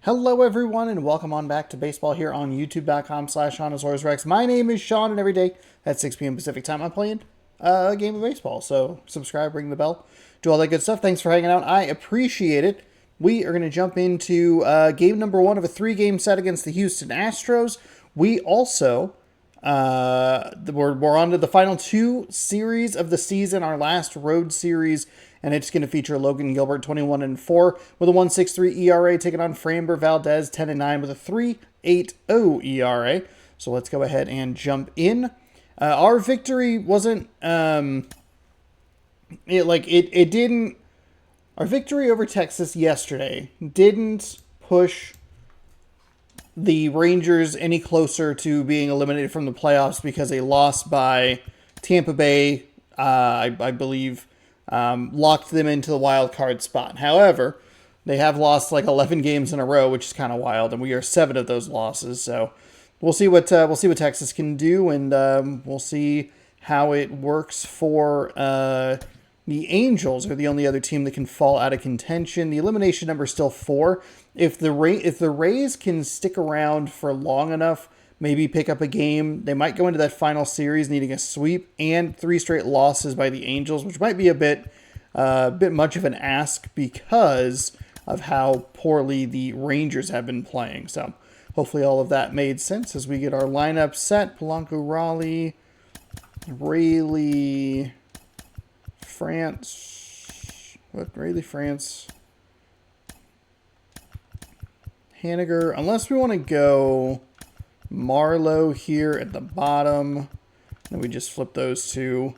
Hello everyone and welcome on back to baseball here on youtube.com/SeanOsaurusRex. My name is Sean and every day at 6 p.m. Pacific time I'm playing a game of baseball. So subscribe, ring the bell, do all that good stuff. Thanks for hanging out. I appreciate it. We are going to jump into game number 1 of a 3-game set against the Houston Astros. We also, we're on to the final 2 series of the season, our last road series. And it's going to feature Logan Gilbert, 21-4, with a 1.63 ERA, taking on Framber Valdez, 10-9, with a 3.80 ERA. So let's go ahead and jump in. Our victory wasn't, Our victory over Texas yesterday didn't push the Rangers any closer to being eliminated from the playoffs because a loss by Tampa Bay, I believe, locked them into the wild card spot. However, they have lost like 11 games in a row, which is kind of wild, and we are 7 of those losses. So we'll see what Texas can do, and we'll see how it works for the Angels. Are the only other team that can fall out of contention. The elimination number is still 4. If the Rays can stick around for long enough, maybe pick up a game, they might go into that final series needing a sweep and 3 straight losses by the Angels, which might be a bit much of an ask because of how poorly the Rangers have been playing. So hopefully all of that made sense as we get our lineup set. Polanco, Raleigh, Rayleigh, France, Haniger, unless we want to go Marlowe here at the bottom. Then we just flip those 2.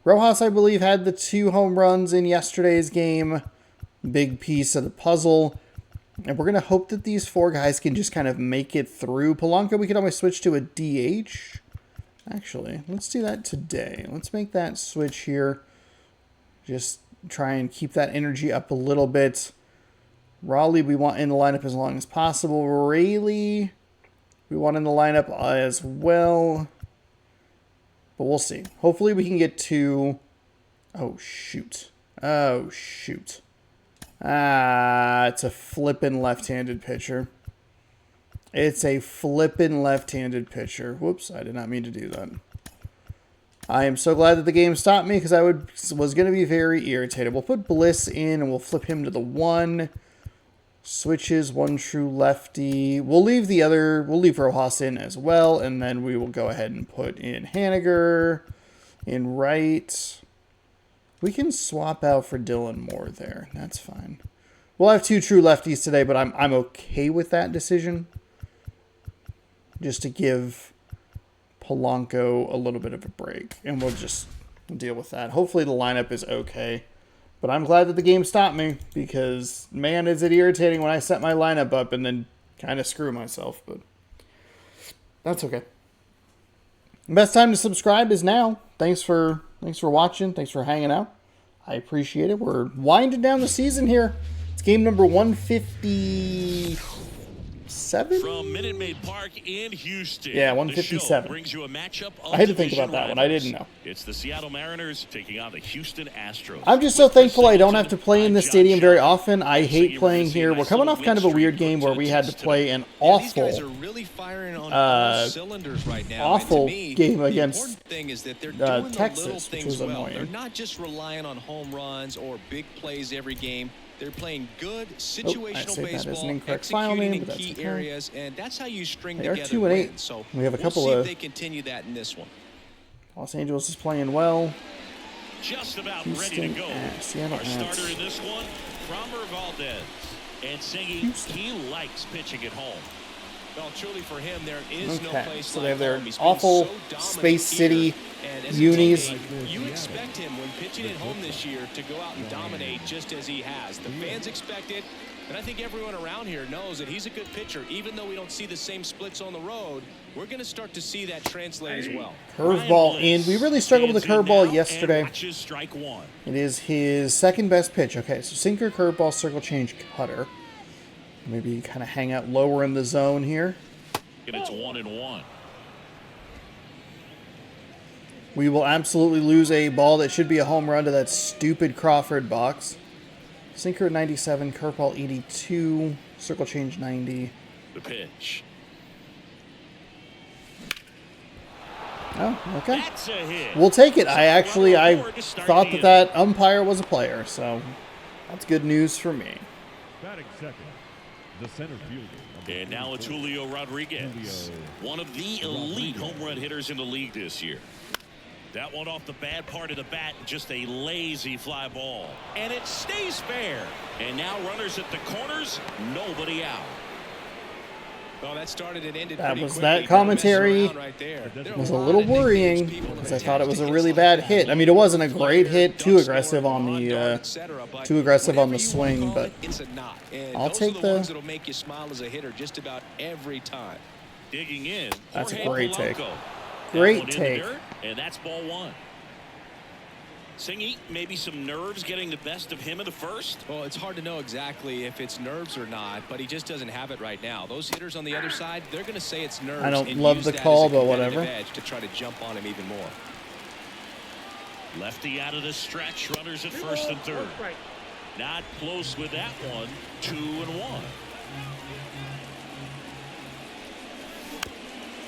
Rojas, I believe, had the 2 home runs in yesterday's game. Big piece of the puzzle. And we're going to hope that these 4 guys can just kind of make it through. Polanco, we can always switch to a DH. Actually, let's do that today. Let's make that switch here. Just try and keep that energy up a little bit. Raleigh, we want in the lineup as long as possible. Rayleigh, we want in the lineup as well. But we'll see. Hopefully we can get to... Oh, shoot. It's a flippin' left-handed pitcher. Whoops, I did not mean to do that. I am so glad that the game stopped me because I was going to be very irritated. We'll put Bliss in and we'll flip him to the 1. Switches, 1 true lefty. We'll leave Rojas in as well, and then we will go ahead and put in Haniger in right. We can swap out for Dylan Moore there. That's fine. We'll have 2 true lefties today, but I'm okay with that decision. Just to give Polanco a little bit of a break, and we'll just deal with that. Hopefully the lineup is okay. But I'm glad that the game stopped me because, man, is it irritating when I set my lineup up and then kind of screw myself. But that's okay. Best time to subscribe is now. Thanks for watching. Thanks for hanging out. I appreciate it. We're winding down the season here. It's game number 157. From Minute Maid Park in Houston. Yeah, 157. Brings you a matchup of I had to think about that one. I didn't know. It's the Seattle Mariners taking on the Houston Astros. I'm just so thankful I don't have to play in this stadium very often. I hate playing here. We're coming off kind of a weird game where we had to play an awful game against Texas, which was annoying. They're not just relying on home runs or big plays every game. They're playing good situational baseball, executing in key areas, and that's how you string together wins. So we have a couple we'll see of. If they continue that in this one. Los Angeles is playing well. Just about Houston ready to go. Seattle Our starter in this one, Framber Valdez, and singing he likes pitching at home. Well, truly for him, there is no place so like they have their home. He's awful been so dominant Space City and unis. You expect him when pitching at home this year to go out and dominate just as he has. The fans expect it, and I think everyone around here knows that he's a good pitcher. Even though we don't see the same splits on the road, we're going to start to see that translate as well. Curveball in. We really struggled with the curveball yesterday. Strike 1. It is his second best pitch. Okay, so sinker, curveball, circle change, cutter. Maybe kind of hang out lower in the zone here. And it's 1-1. We will absolutely lose a ball that should be a home run to that stupid Crawford box. Sinker at 97, curveball 82. Circle change 90. The pitch. Oh, okay. That's a hit. We'll take it. I thought that umpire was a player, so that's good news for me. Batting second, the center fielder. And now it's Julio Rodriguez, one of the elite home run hitters in the league this year. That one off the bad part of the bat, just a lazy fly ball. And it stays fair. And now runners at the corners, nobody out. Well, that started and ended That pretty was quickly. that commentary Right there. was a little worrying because I thought it was a really bad hit. I mean, it wasn't a great hit, too aggressive on the swing, but I'll take the. That'll make you smile as a hitter just about every time. Digging in. That's a Jorge great take. Polanco. Great That one in the take. dirt, and that's ball one. Singy, maybe some nerves getting the best of him in the first. Well, it's hard to know exactly if it's nerves or not, but he just doesn't have it right now. Those hitters on the other side, they're going to say it's nerves. I don't and love use the that call, as a but competitive whatever. edge to try to jump on him even more. Lefty out of the stretch, runners at first and third. Not close with that one. 2-1.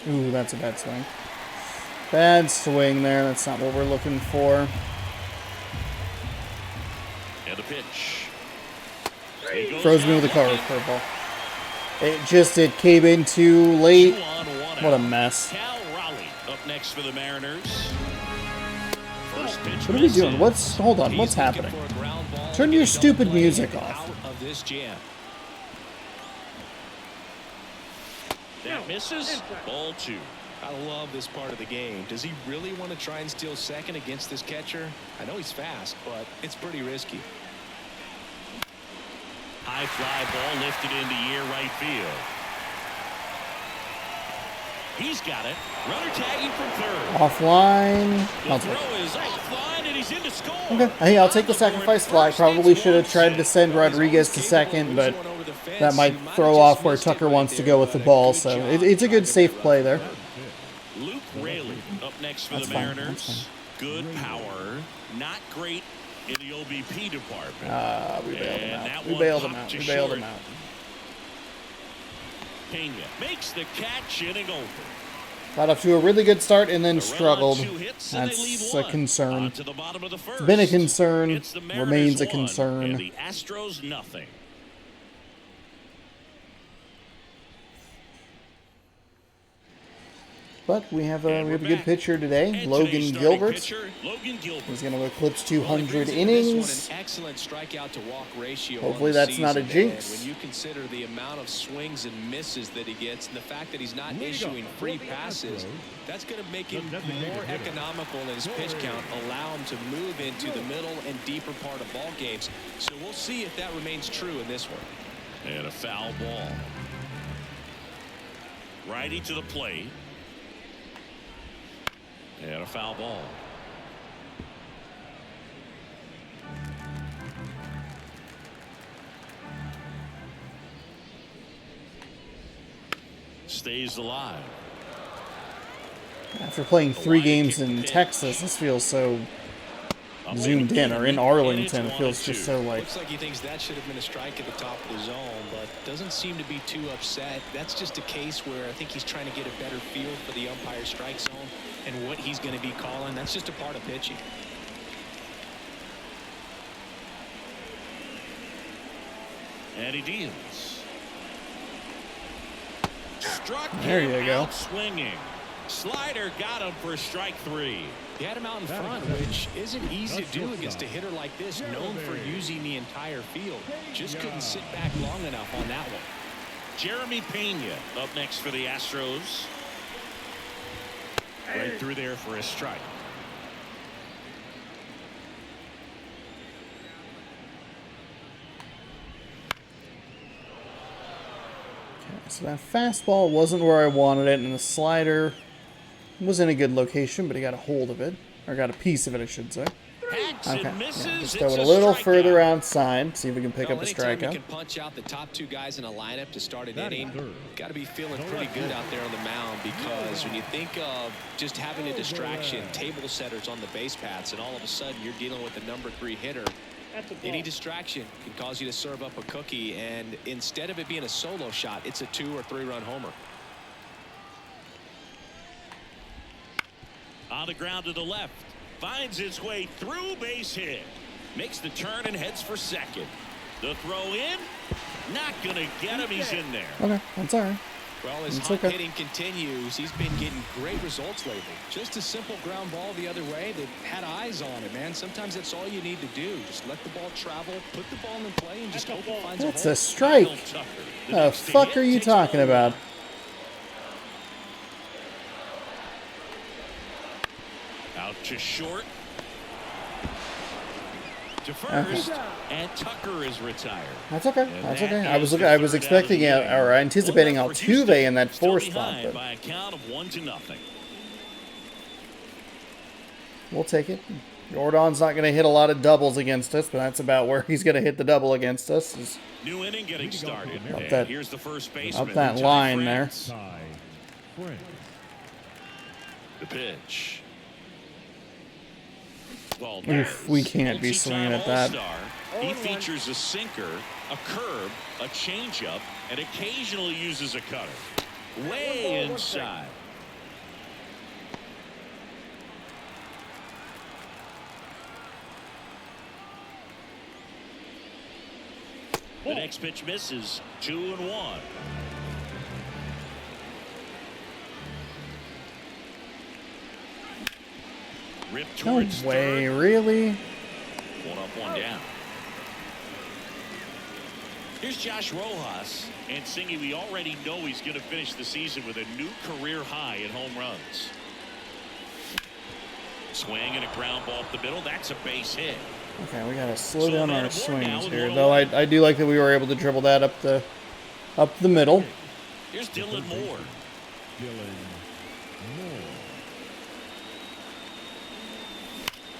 Ooh, that's a bad swing. Bad swing there. That's not what we're looking for. And the pitch. Froze me with a curveball. It came in too late. 2 on, 1 What a out. mess.Cal Raleigh up next for the Mariners. First pitch What are we doing? Hold on, what's happening? Turn your stupid music off. Out of this jam. That misses. Ball 2. I love this part of the game. Does he really want to try and steal second against this catcher? I know he's fast, but it's pretty risky. High fly ball lifted into near right field. He's got it. Runner tagging from third. Offline. The I'll take it. throw is offline and he's in to score. Okay, hey, I'll take the sacrifice fly. Probably should have tried to send Rodriguez to second, but that might throw off where Tucker wants to go with the ball. So it's a good safe play there. Luke Raley up next for That's the fine, Mariners. that's Good power, not great in the OBP department. We bailed him And out. that We one bailed him popped out. to We bailed short. him out. Pena makes the catch, inning over. Got off to a really good start and then A run on struggled. 2 hits and they That's leave a one. concern. On to the bottom of the first. It's been a concern. It's the Mariners Remains a 1 concern. and the Astros nothing. But we have And a we're good back. pitcher today, And Logan today's starting Gilbert. pitcher, Logan Gilbert. He's going to eclipse Well, he 200 brings into innings. this one an excellent strikeout to walk ratio. Hopefully on the that's not a season. jinx. And when you consider the amount of swings and misses that he gets, and the fact that he's not issuing free passes, that's going to make him more economical in his pitch count, allow him to move into the middle and deeper part of ball games. So we'll see if that remains true in this one. And a foul ball. Righty to the plate. And a foul ball. Stays alive. After playing 3 games in Texas, this feels so zoomed in, or in Arlington. It feels just so like. Looks like he thinks that should have been a strike at the top of the zone, but doesn't seem to be too upset. That's just a case where I think he's trying to get a better feel for the umpire strike zone and what he's going to be calling. That's just a part of pitching. And he deals. Struck There him you go. out swinging. Slider got him for strike 3. He had him out in front, which isn't easy to do against a hitter like this, known for using the entire field. Just couldn't sit back long enough on that one. Jeremy Pena up next for the Astros. Right through there for a strike. So that fastball wasn't where I wanted it, and the slider was in a good location, but he got a hold of it, or got a piece of it, I should say. Hacks Okay, and misses. yeah, just It's throw it a little strikeout. further outside, see if we can pick up a Anytime you strikeout. can punch out the top 2 guys in a lineup to start an inning, got to be feeling pretty good out there on the mound, because when you think of just having a distraction, table setters on the base paths, and all of a sudden you're dealing with the number 3 hitter, Any distraction can cause you to serve up a cookie, and instead of it being a solo shot, it's a 2 or 3 run homer. On the ground to the left. Finds his way through, base hit. Makes the turn and heads for second. The throw in. Not going to get him. He's in there. Okay, that's all right. Well, as hot hitting continues, he's been getting great results lately. Just a simple ground ball the other way. They've had eyes on it, man. Sometimes that's all you need to do. Just let the ball travel, put the ball in play, and just hope it finds a hole. That's a strike. The fuck are you talking about? Out to short. To first, and Tucker is retired. That's okay. That's okay. I was expecting or anticipating Altuve in that 4 spot, but by a count of 1-0. we'll take it. Jordan's not going to hit a lot of doubles against us, but that's about where he's going to hit the double against us. Is new inning getting started. that, here's the first baseman. up that line there. The pitch. Oof, we can't be swinging at that. He features a sinker, a curve, a changeup, and occasionally uses a cutter. Way inside. The next pitch misses. 2-1. Ripped No towards way, third. really? 1 up, 1 down. Here's Josh Rojas, and Singy, we already know he's going to finish the season with a new career high in home runs. Swing and a ground ball up the middle. That's a base hit. Okay, we gotta slow down our swings here. Though I do like that we were able to dribble that up the middle. Here's Dylan Moore.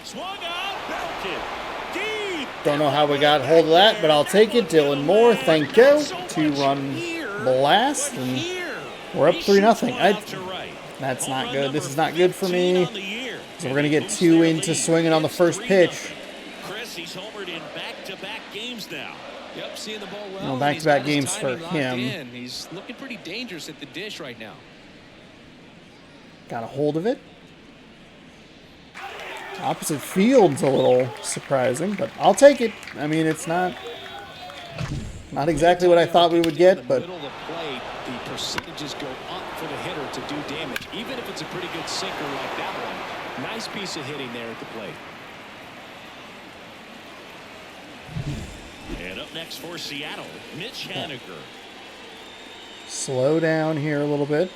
Swung out, belted. Deep. Don't know how we got hold of that, but I'll take it. Dylan Moore, thank you. 2-run blast, and we're up 3-0. That's not good. This is not good for me. So we're gonna get 2 into swinging on the first pitch. Chris, he's homered in back-to-back games now. Yep, seeing the ball well. No, back-to-back games for him. He's looking pretty dangerous at the dish right now. Got a hold of it. Opposite field's a little surprising, but I'll take it. I mean, it's not exactly what I thought we would get, but Middle of the plate, the percentages go up for the hitter to do damage, even if it's a pretty good sinker like that one. Nice piece of hitting there at the plate. And up next for Seattle, Mitch Haniger. slow down here a little bit.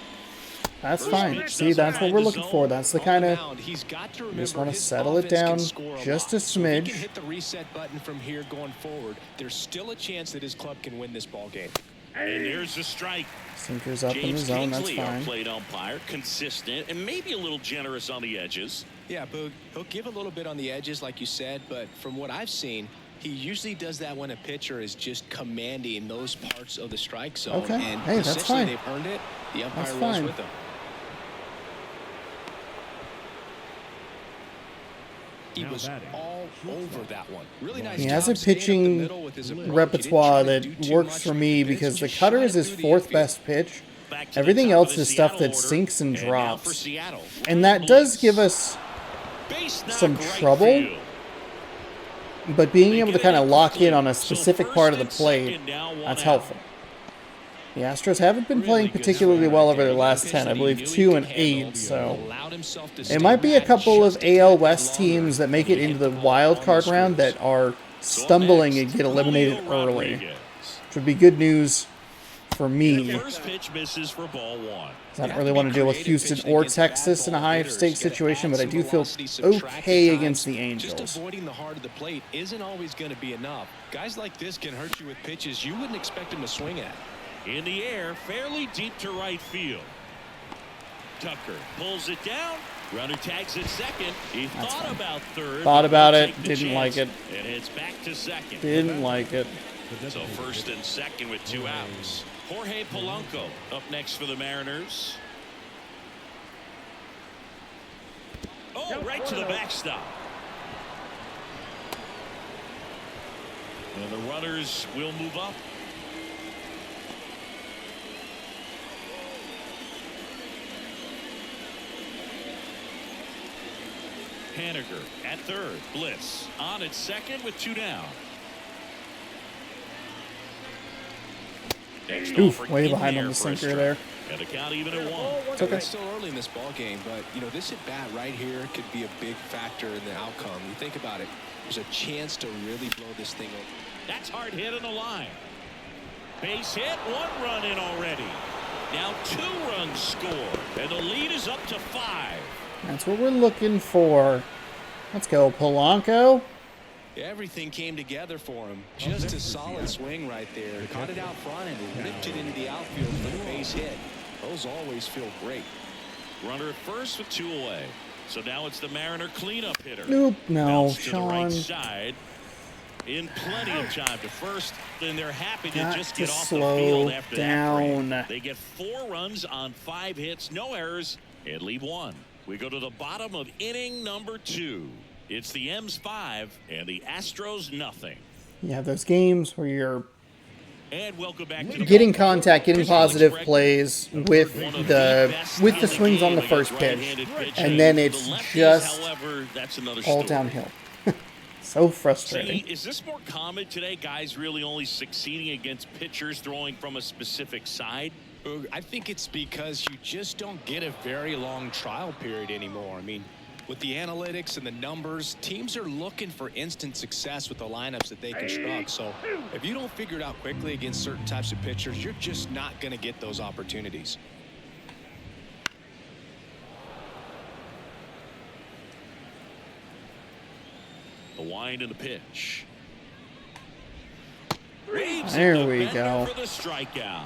That's fine. See, that's what we're looking for. That's the kind of, just want to settle it down just a smidge. Hit the reset button from here going forward. There's still a chance that his club can win this ball game. And there's a strike. Sinker's up in the zone. That's Kingsley, our fine. plate umpire, consistent and maybe a little generous on the edges. Yeah, Boog, he'll give a little bit on the edges, like you said, but from what I've seen, he usually does that when a pitcher is just commanding those parts of the strike zone. Okay. And Hey, that's essentially fine. they've earned it. The umpire That's rolls fine. with them. He was all over that one. Really nice He job has a staying up the pitching middle with his approach. He repertoire didn't try to that do too works much for with me it. because the Just cutter shot is it his through the fourth infield. best pitch. Back to the Everything top of else the is stuff Seattle that order. sinks and now for drops. Seattle, And that does give us base knock some right trouble. field. But being They able to get kind of it lock in complete. on a So specific first part of the and plate, second, now one that's out. helpful. The Astros haven't been playing particularly well over their last 10. I believe 2 and 8, so it might be a couple of AL West teams that make it into the wild card round that are stumbling and get eliminated early, which would be good news for me. The first pitch misses for ball 1. I don't really want to deal with Houston or Texas in a high-stakes situation, but I do feel okay against the Just Angels. avoiding the heart of the plate isn't always going to be enough. Guys like this can hurt you with pitches you wouldn't expect them to swing at. In the air, fairly deep to right field. Tucker pulls it down. Runner tags at second. He thought about third. Thought about Will it, take the didn't like chance, it. And it's back to second. Didn't like it. So first and second with 2 outs. Jorge Polanco up next for the Mariners. Oh, right to the backstop. And the runners will move up. Haniger at third. Bliss on at second with 2 down. Oof, way behind on the sinker there. And the count even at 1. It's okay. It's still early in this ball game, but this at bat right here could be a big factor in the outcome. You think about it, there's a chance to really blow this thing up. That's hard hit on the line. Base hit, 1 run in already. Now 2 runs scored, and the lead is up to 5. That's what we're looking for. Let's go, Polanco. Everything came together for him. Just a solid swing right there. Caught it out front and ripped it into the outfield for the base hit. Those always feel great. Runner at first with 2 away. So now it's the Mariner cleanup hitter. Nope, no, Bounce to the Sean. right side. In plenty of time to first, and they're happy to Got just to get off the slow field after down. that frame. They get 4 runs on 5 hits, no errors, and leave 1. We go to the bottom of inning number 2. It's the M's 5 and the Astros nothing. You have those games where you're And welcome back to the getting contact, getting positive plays with the swings on the first pitch, and then it's just however, that's another all story. downhill. So frustrating. See, is this more common today? Guys really only succeeding against pitchers throwing from a specific side? I think it's because you just don't get a very long trial period anymore. I mean, with the analytics and the numbers, teams are looking for instant success with the lineups that they construct. So if you don't figure it out quickly against certain types of pitchers, you're just not going to get those opportunities. The wind and the pitch. There we go. For the strikeout.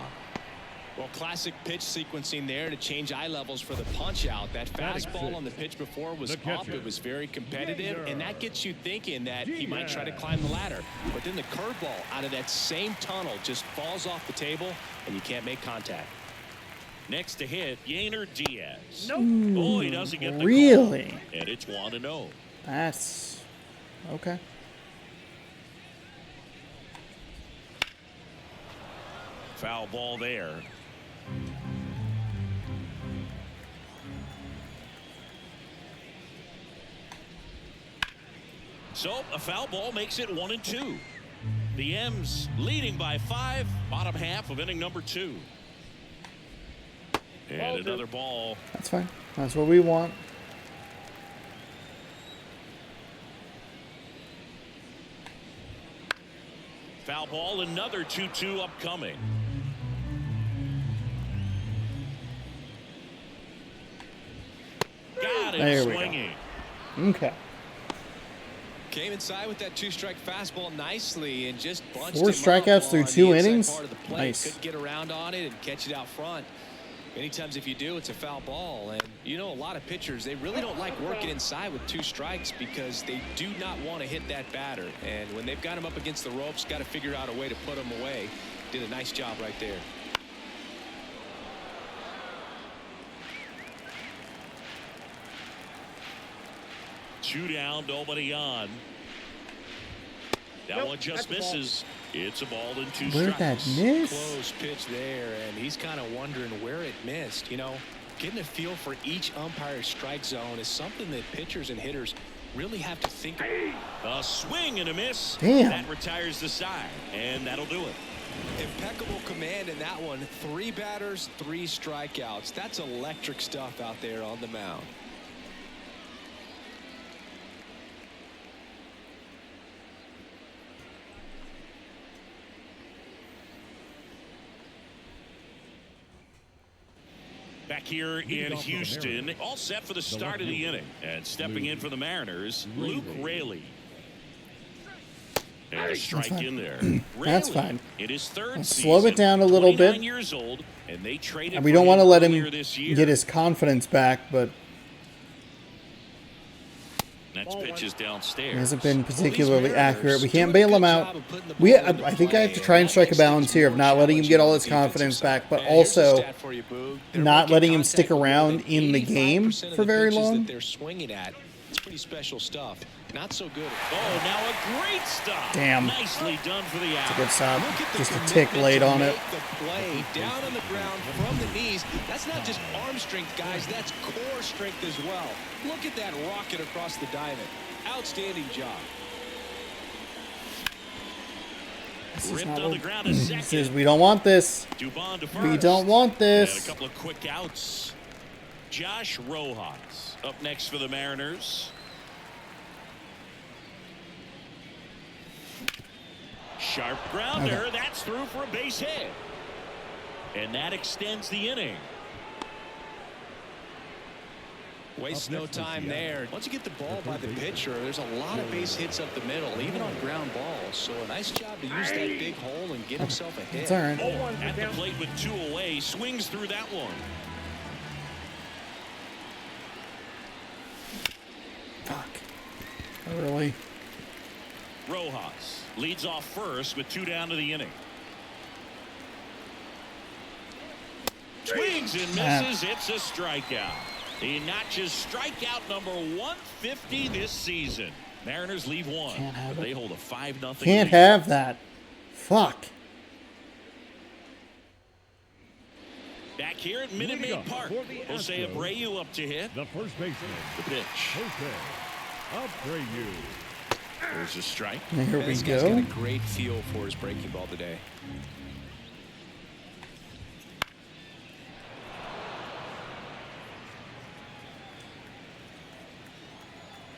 Well, classic pitch sequencing there to change eye levels for the punch out. That fastball on the pitch before was up. It was very competitive, and that gets you thinking that he might try to climb the ladder. But then the curveball out of that same tunnel just falls off the table, and you can't make contact. Next to hit, Yainer Diaz. Oh, he doesn't get the Really? call. And it's 1-0. That's okay. Foul ball there. So a foul ball makes it 1-2. The M's leading by 5, bottom half of inning number 2. And another ball. That's fine. That's what we want. Foul ball, another 2-2 upcoming. Got it, There we go. swinging. Okay. Came inside with that 2-strike fastball nicely and just bunched 4 him strikeouts up through on 2 the inside innings? part of the plate. Nice. Couldn't get around on it and catch it out front. Many times if you do, it's a foul ball. And a lot of pitchers, they really don't like working inside with 2 strikes because they do not want to hit that batter. And when they've got him up against the ropes, got to figure out a way to put him away. Did a nice job right there. Two down, nobody on. That one just misses. It's a ball and 2 Where'd that strikes. miss? Close pitch there, and he's kind of wondering where it missed. Getting a feel for each umpire's strike zone is something that pitchers and hitters really have to think about. A swing and a miss. Damn. That retires the side, and that'll do it. Impeccable command in that one. 3 batters, 3 strikeouts. That's electric stuff out there on the mound. Back here in Houston, all set for the start of the inning. And stepping in for the Mariners, Luke Raley. And a strike in there. That's Raley, fine. It is third I'll season, slow it down a little 29 bit. years old, and they traded And we for don't want to let him earlier this year. get his confidence back, but Next pitch is downstairs. he hasn't been particularly accurate. We can't bail him out. I think I have to try and strike a balance here of not letting him get all his confidence back, but also not letting him stick around in the game for very long. They're swinging at. It's Pretty special stuff. Not so good. Oh, now a great stop. Damn. Nicely done for the out. Good stop. Look at the Just a tick commitment late to on it. make the play down on the ground from the knees. That's not just arm strength, guys. That's core strength as well. Look at that rocket across the diamond. Outstanding job. Ripped on the ground a second. Says we don't want this. Dubon to first. We don't want And this. a couple of quick outs. Josh Rojas up next for the Mariners. Sharp grounder. Okay. That's through for a base hit. And that extends the inning. Waste no time there. Once you get the ball by the pitcher, there's a lot of base hits up the middle, even on ground balls. So a nice job to use that big hole and get himself a hit. It's all right. At the plate with 2 away. Swings through that one. Fuck. Really? Rojas leads off first with 2 down to the inning. Swings and misses. It's a strikeout. He notches strikeout number 150 this season. Mariners leave 1. Can't have But it. they hold a 5-0 Can't lead. have that. Fuck. Back here at Minute Leading Maid up Park. for the Jose Astros, Abreu up to hit. The first baseman, The pitch. Jose Abreu. There's a strike. There we This guy's got go. a great feel for his breaking ball today.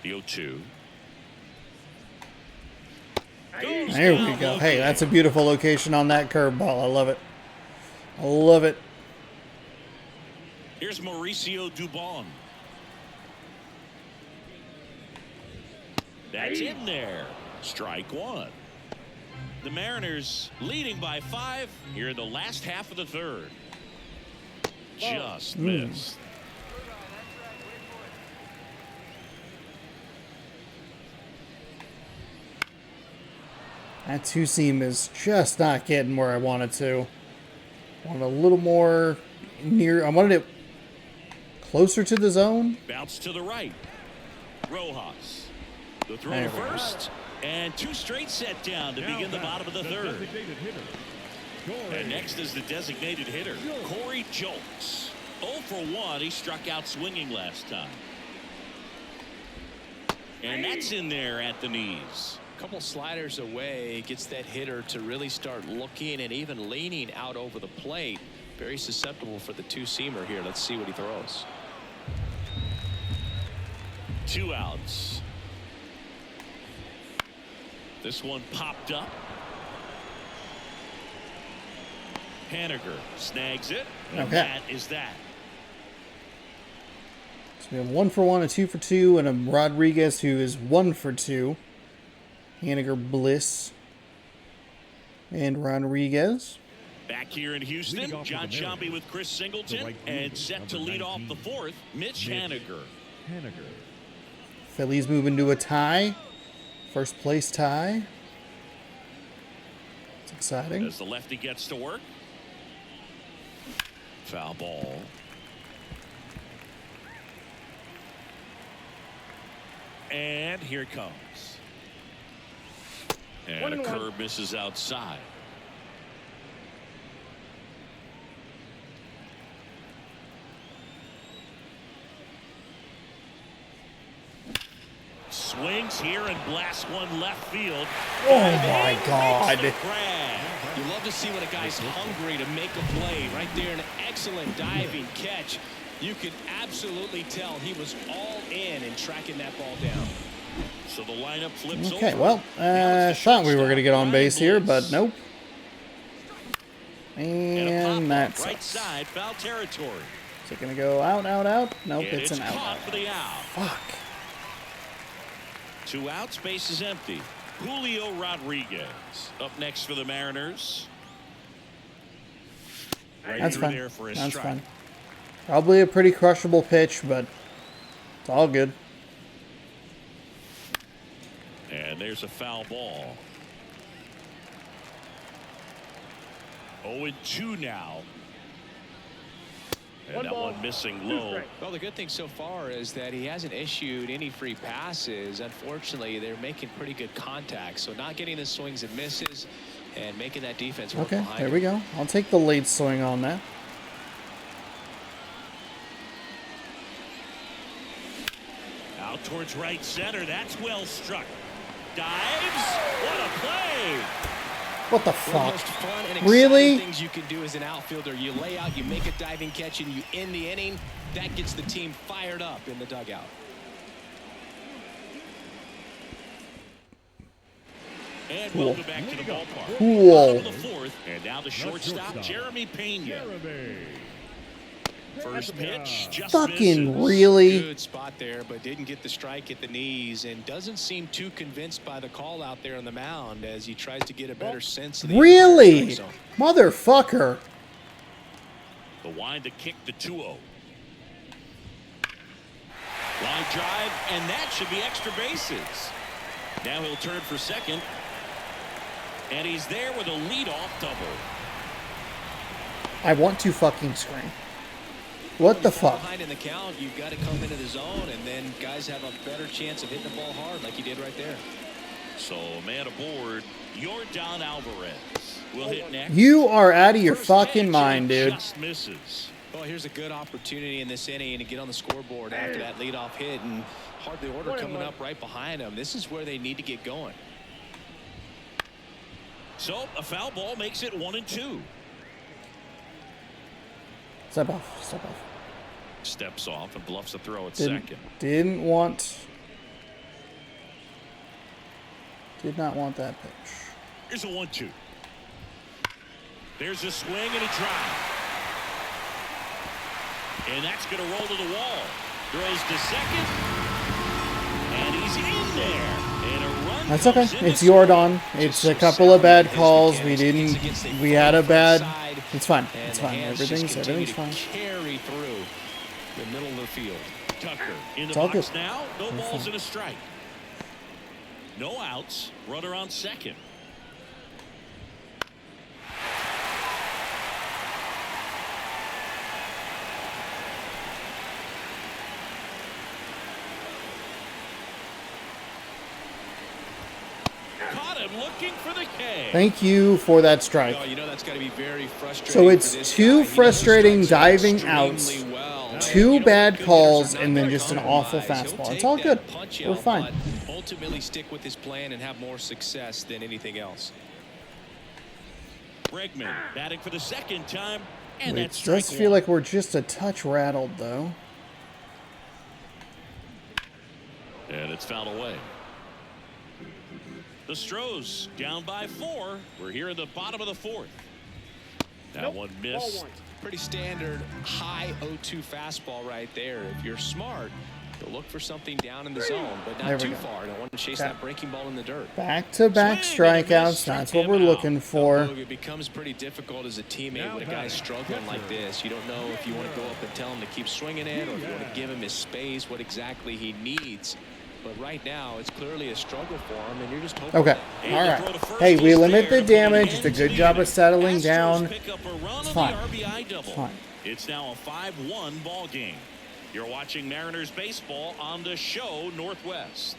The 0-2. There we go. Hey, that's a beautiful location on that curveball. I love it. I love it. Here's Mauricio Dubon. That's in there. Strike 1. The Mariners leading by 5 here in the last half of the 3rd. Just missed. That 2-seam is just not getting where I wanted to. I wanted a little more near. I wanted it closer to the zone. Bounce to the right. Rojas. The throw There to we go. first. And 2 straight set down to begin the bottom of the 3rd. Designated hitter, And next is the designated hitter, Corey Jolks. 0 for 1. He struck out swinging last time. And that's in there at the knees. A couple sliders away, gets that hitter to really start looking and even leaning out over the plate. Very susceptible for the 2-seamer here. Let's see what he throws. 2 outs. This one popped up. Haniger snags it. And Okay. that is that. So we have 1 for 1, a 2 for 2, and a Rodriguez who is 1 for 2. Haniger, Bliss, and Rodriguez. Back here in Houston, Leading off John for the Mariners, Sciambi with Chris the Singleton, right and fielder, set to number lead off 19, the 4th, Mitch Haniger. Haniger. Phillies moving to a tie. First place tie. It's exciting. As the lefty gets to work. Foul ball. And here it comes. And a curve misses outside. Swings here and blasts one left field. Oh my God. Makes the grab. You love to see when a guy's hungry to make a play. Right there, an excellent diving catch. You could absolutely tell he was all in tracking that ball down. So the lineup flips Okay, over. well, Now it's the thought we were going to get on shortstop, base here, Ryan but Bliss. nope. And a And pop-up that's right side, foul territory. Is it going to go out, out, out? Nope, And it's an out, caught out. for the out. Fuck. 2 outs, base is empty. Julio Rodriguez up next for the Mariners. Right That's through fine. there for a That's strike. fine. Probably a pretty crushable pitch, but it's all good. And there's a foul ball. 0-2 now. And that one missing low. Well, the good thing so far is that he hasn't issued any free passes. Unfortunately, they're making pretty good contact. So not getting the swings and misses and making that defense work Okay, behind there him. we go. I'll take the late swing on that. Out towards right center. That's well struck. Dives. What a play. What the One of the fuck? most fun and exciting Really? things you can do as an outfielder. You lay out, you make a diving catch, and you end the inning. That gets the team fired up in the dugout. And Cool. welcome back to the ballpark. Cool. Bottom of the fourth, and now the shortstop, Jeremy Pena. Jeremy. First pitch, just Fucking misses. really? Good spot there, but didn't get the strike at the knees, and doesn't seem too convinced by the call out there on the mound as he tries to get a better sense of the Really? strike zone. Motherfucker. The wind to kick the 2-0. Line drive, and that should be extra bases. Now he'll turn for second. And he's there with a leadoff double. I want to fucking scream. What the fuck? Behind in the count, you've got to come into the zone, and then guys have a better chance of hitting the ball hard like he did right there. So, man aboard, Yordan Alvarez will hit next. You are out of your First fucking pitch, mind, dude. Just misses. Well, here's a good opportunity in this inning to get on the scoreboard after that leadoff hit, and hardly order coming up right behind them. This is where they need to get going. So, a foul ball makes it 1-2. Step off. Step off. Steps off and bluffs a throw at Didn't, second. didn't want. Did not want that pitch. Here's a 1-2. There's a swing and a drive. And that's going to roll to the wall. Throws to second. And he's in there. And a run. That's okay. comes in It's to score. Yordan. It's a couple of bad calls. We didn't. We had a bad. It's fine. And It's the fine. hands just Everything's continue fine. to carry through the middle of the field. Tucker in the It's all box good. now. No balls and a strike. No outs. Runner on second. Caught him looking for the K. Thank you for that strike. Oh, you know that's got to be very frustrating. So it's for this two guy. He frustrating knows the strike zone diving outs, extremely well. two You know, bad good calls, hitters are and not then gonna just an awful compromise. He'll fastball. It's take all that good. punch We're out, fine. but ultimately stick with his plan and have more success than anything else. Bregman batting for the second time. And It that's strike does feel one. like we're just a touch rattled, though. And it's fouled away. The Astros down by 4. We're here in the bottom of the fourth. That one missed. Pretty standard high 0-2 fastball right there. If you're smart, you'll look for something down in the zone, but There not we too go. far. Don't want to chase Okay. that breaking ball in the dirt. Back-to-back Swing and a miss, strikeouts. struck That's what him we're out. looking for. It becomes pretty difficult as a teammate Now when a guy's batting, struggling like catcher. this. You don't know if you want to go up and tell him to keep swinging it or if you want to give him his space, what exactly he needs. But right now, it's clearly a struggle for him, and you're just hoping. Okay. And All the right. throw to first Hey, we is limit there the to put an damage. end It's a to good the job inning. of settling Astros down. pick up a run It's on fine. the RBI double. It's fine. It's now a 5-1 ball game. You're watching Mariners baseball on the show Northwest.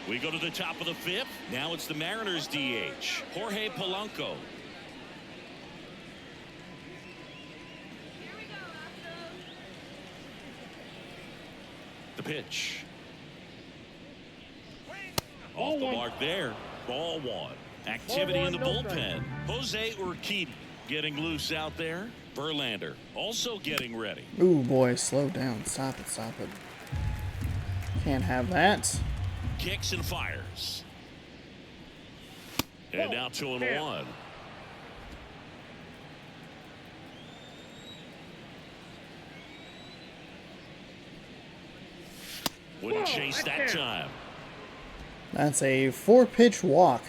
We go to the top of the fifth. Now it's the Mariners DH, Jorge Polanco. The pitch. Off the mark there. Ball one. Activity in the bullpen. Jose Urquidy getting loose out there. Verlander also getting ready. Ooh, boy, slow down. Stop it. Stop it. Can't have that. Kicks and fires. And now 2-1. Wouldn't chase that time. That's a 4-pitch walk.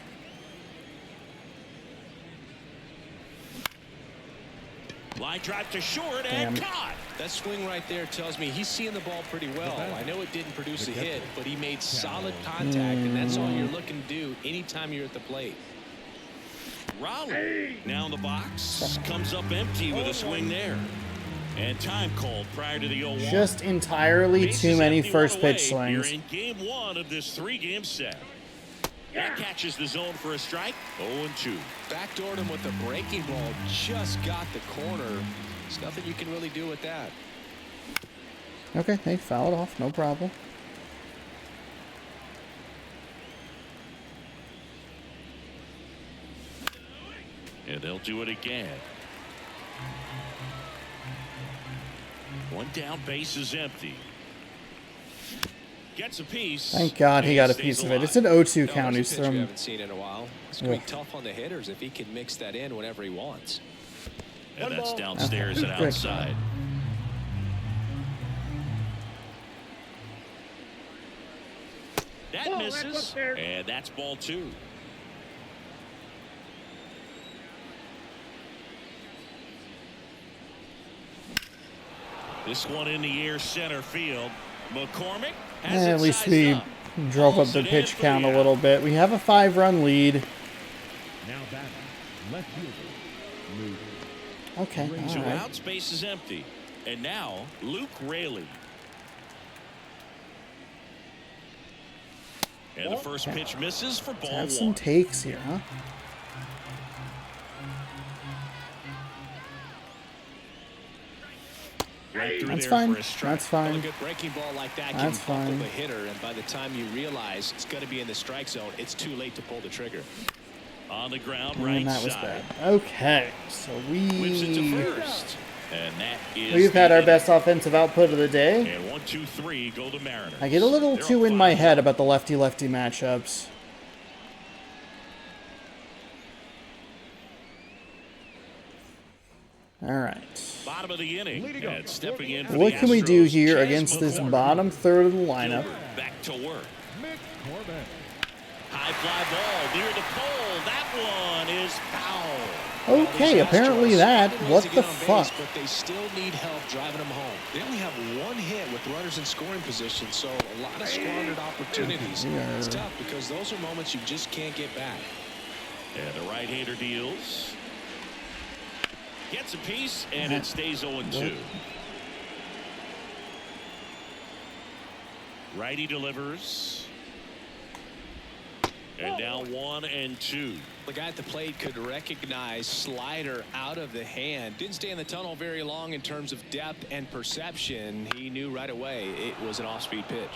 Line drive to short Damn. and caught. That swing right there tells me he's seeing the ball pretty well. I know it didn't produce a hit, but he made solid contact, and that's all you're looking to do anytime you're at the plate. Raleigh now in the box. Comes up empty with a swing there. And time called prior to the 0-1. Just entirely too many first pitch swings. You're in game 1 of this 3-game set. That catches the zone for a strike. 0-2. Backdoored him with the breaking ball. Just got the corner. There's nothing you can really do with that. Okay, they fouled off. No problem. And they'll do it again. One down, base is empty. Gets a piece. Thank God he got a piece of it. It's an 0-2 count. He's We from. haven't seen in a while. It's going to be tough on the hitters if he can mix that in whenever he wants. And that's downstairs and Good. outside. That misses. And that's ball 2. This one in the air, center field. McCormick has it At least sized we up. drove up the pitch count a little bit. We have a 5-run lead. Now batting, left fielder, Luke. Okay, Two all right. outs, base is empty. And now, Luke Raley. And the first pitch misses for ball Have 1. some takes here, huh? Right through That's there fine. for a strike. That's Well, a fine. good breaking ball like that That's can buckle fine. the hitter, and by the time you realize it's going to be in the strike zone, it's too late to pull the trigger. On the ground, And right that was side. bad. Okay, so Whips it to first. And that is we've had the our inning. best offensive output of the day. And 1, 2, 3 go to Mariners. I get a little They're too up in my 5. head about the lefty-lefty matchups. All right. Bottom of the inning. Leading And up. stepping in for What the can we do Astros, here Chas against this McCormick. bottom third of the lineup? Gilbert back to work. McCormick. High fly ball near the pole. That one is foul. Okay, apparently that. What the fuck? But they still need help driving them home. They only have one hit with runners in scoring position, so a lot of squandered opportunities. Yeah. It's tough because those are moments you just can't get back. And the right-hander deals. Gets a piece, and it stays 0-2. Righty delivers. And now 1-2. The guy at the plate could recognize slider out of the hand. Didn't stay in the tunnel very long in terms of depth and perception. He knew right away it was an off-speed pitch.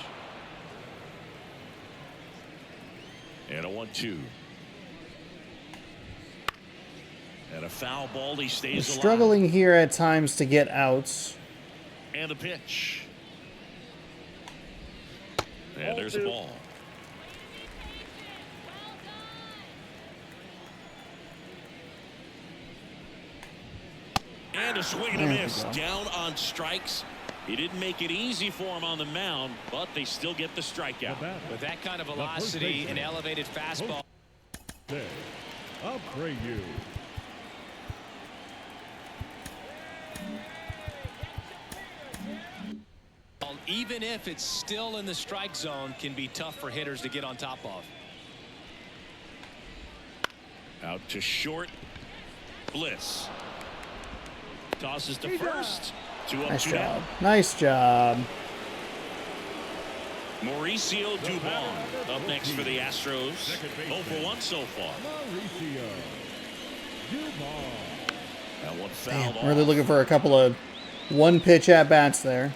And a 1-2. And a foul ball. He We're stays alive. struggling here at times to get outs. And a pitch. And there's a ball. And a swing and a There we miss. go. Down on strikes. He didn't make it easy for him on the mound, but they still get the strikeout. With that kind of velocity and elevated fastball. Day. Abreu. Even if it's still in the strike zone, can be tough for hitters to get on top of. Out to short. Bliss. Tosses to first. 2 up, Nice 2 job. down. Nice job. Mauricio Dubon up next for the Astros. 0 for 1 so far. Mauricio. Dubon. That one fouled off. Really looking for a couple of one-pitch at-bats there.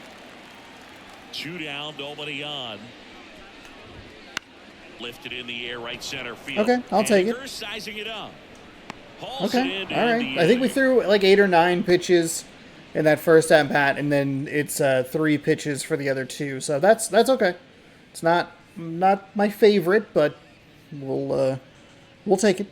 2 down, nobody on. Lifted in the air, right center field. Okay, I'll take it. Haniger sizing it up. Hauls it Okay, in all and right. the I think we inning. threw like 8 or 9 pitches in that first at-bat, and then it's 3 pitches for the other 2. So that's okay. It's not my favorite, but we'll take it.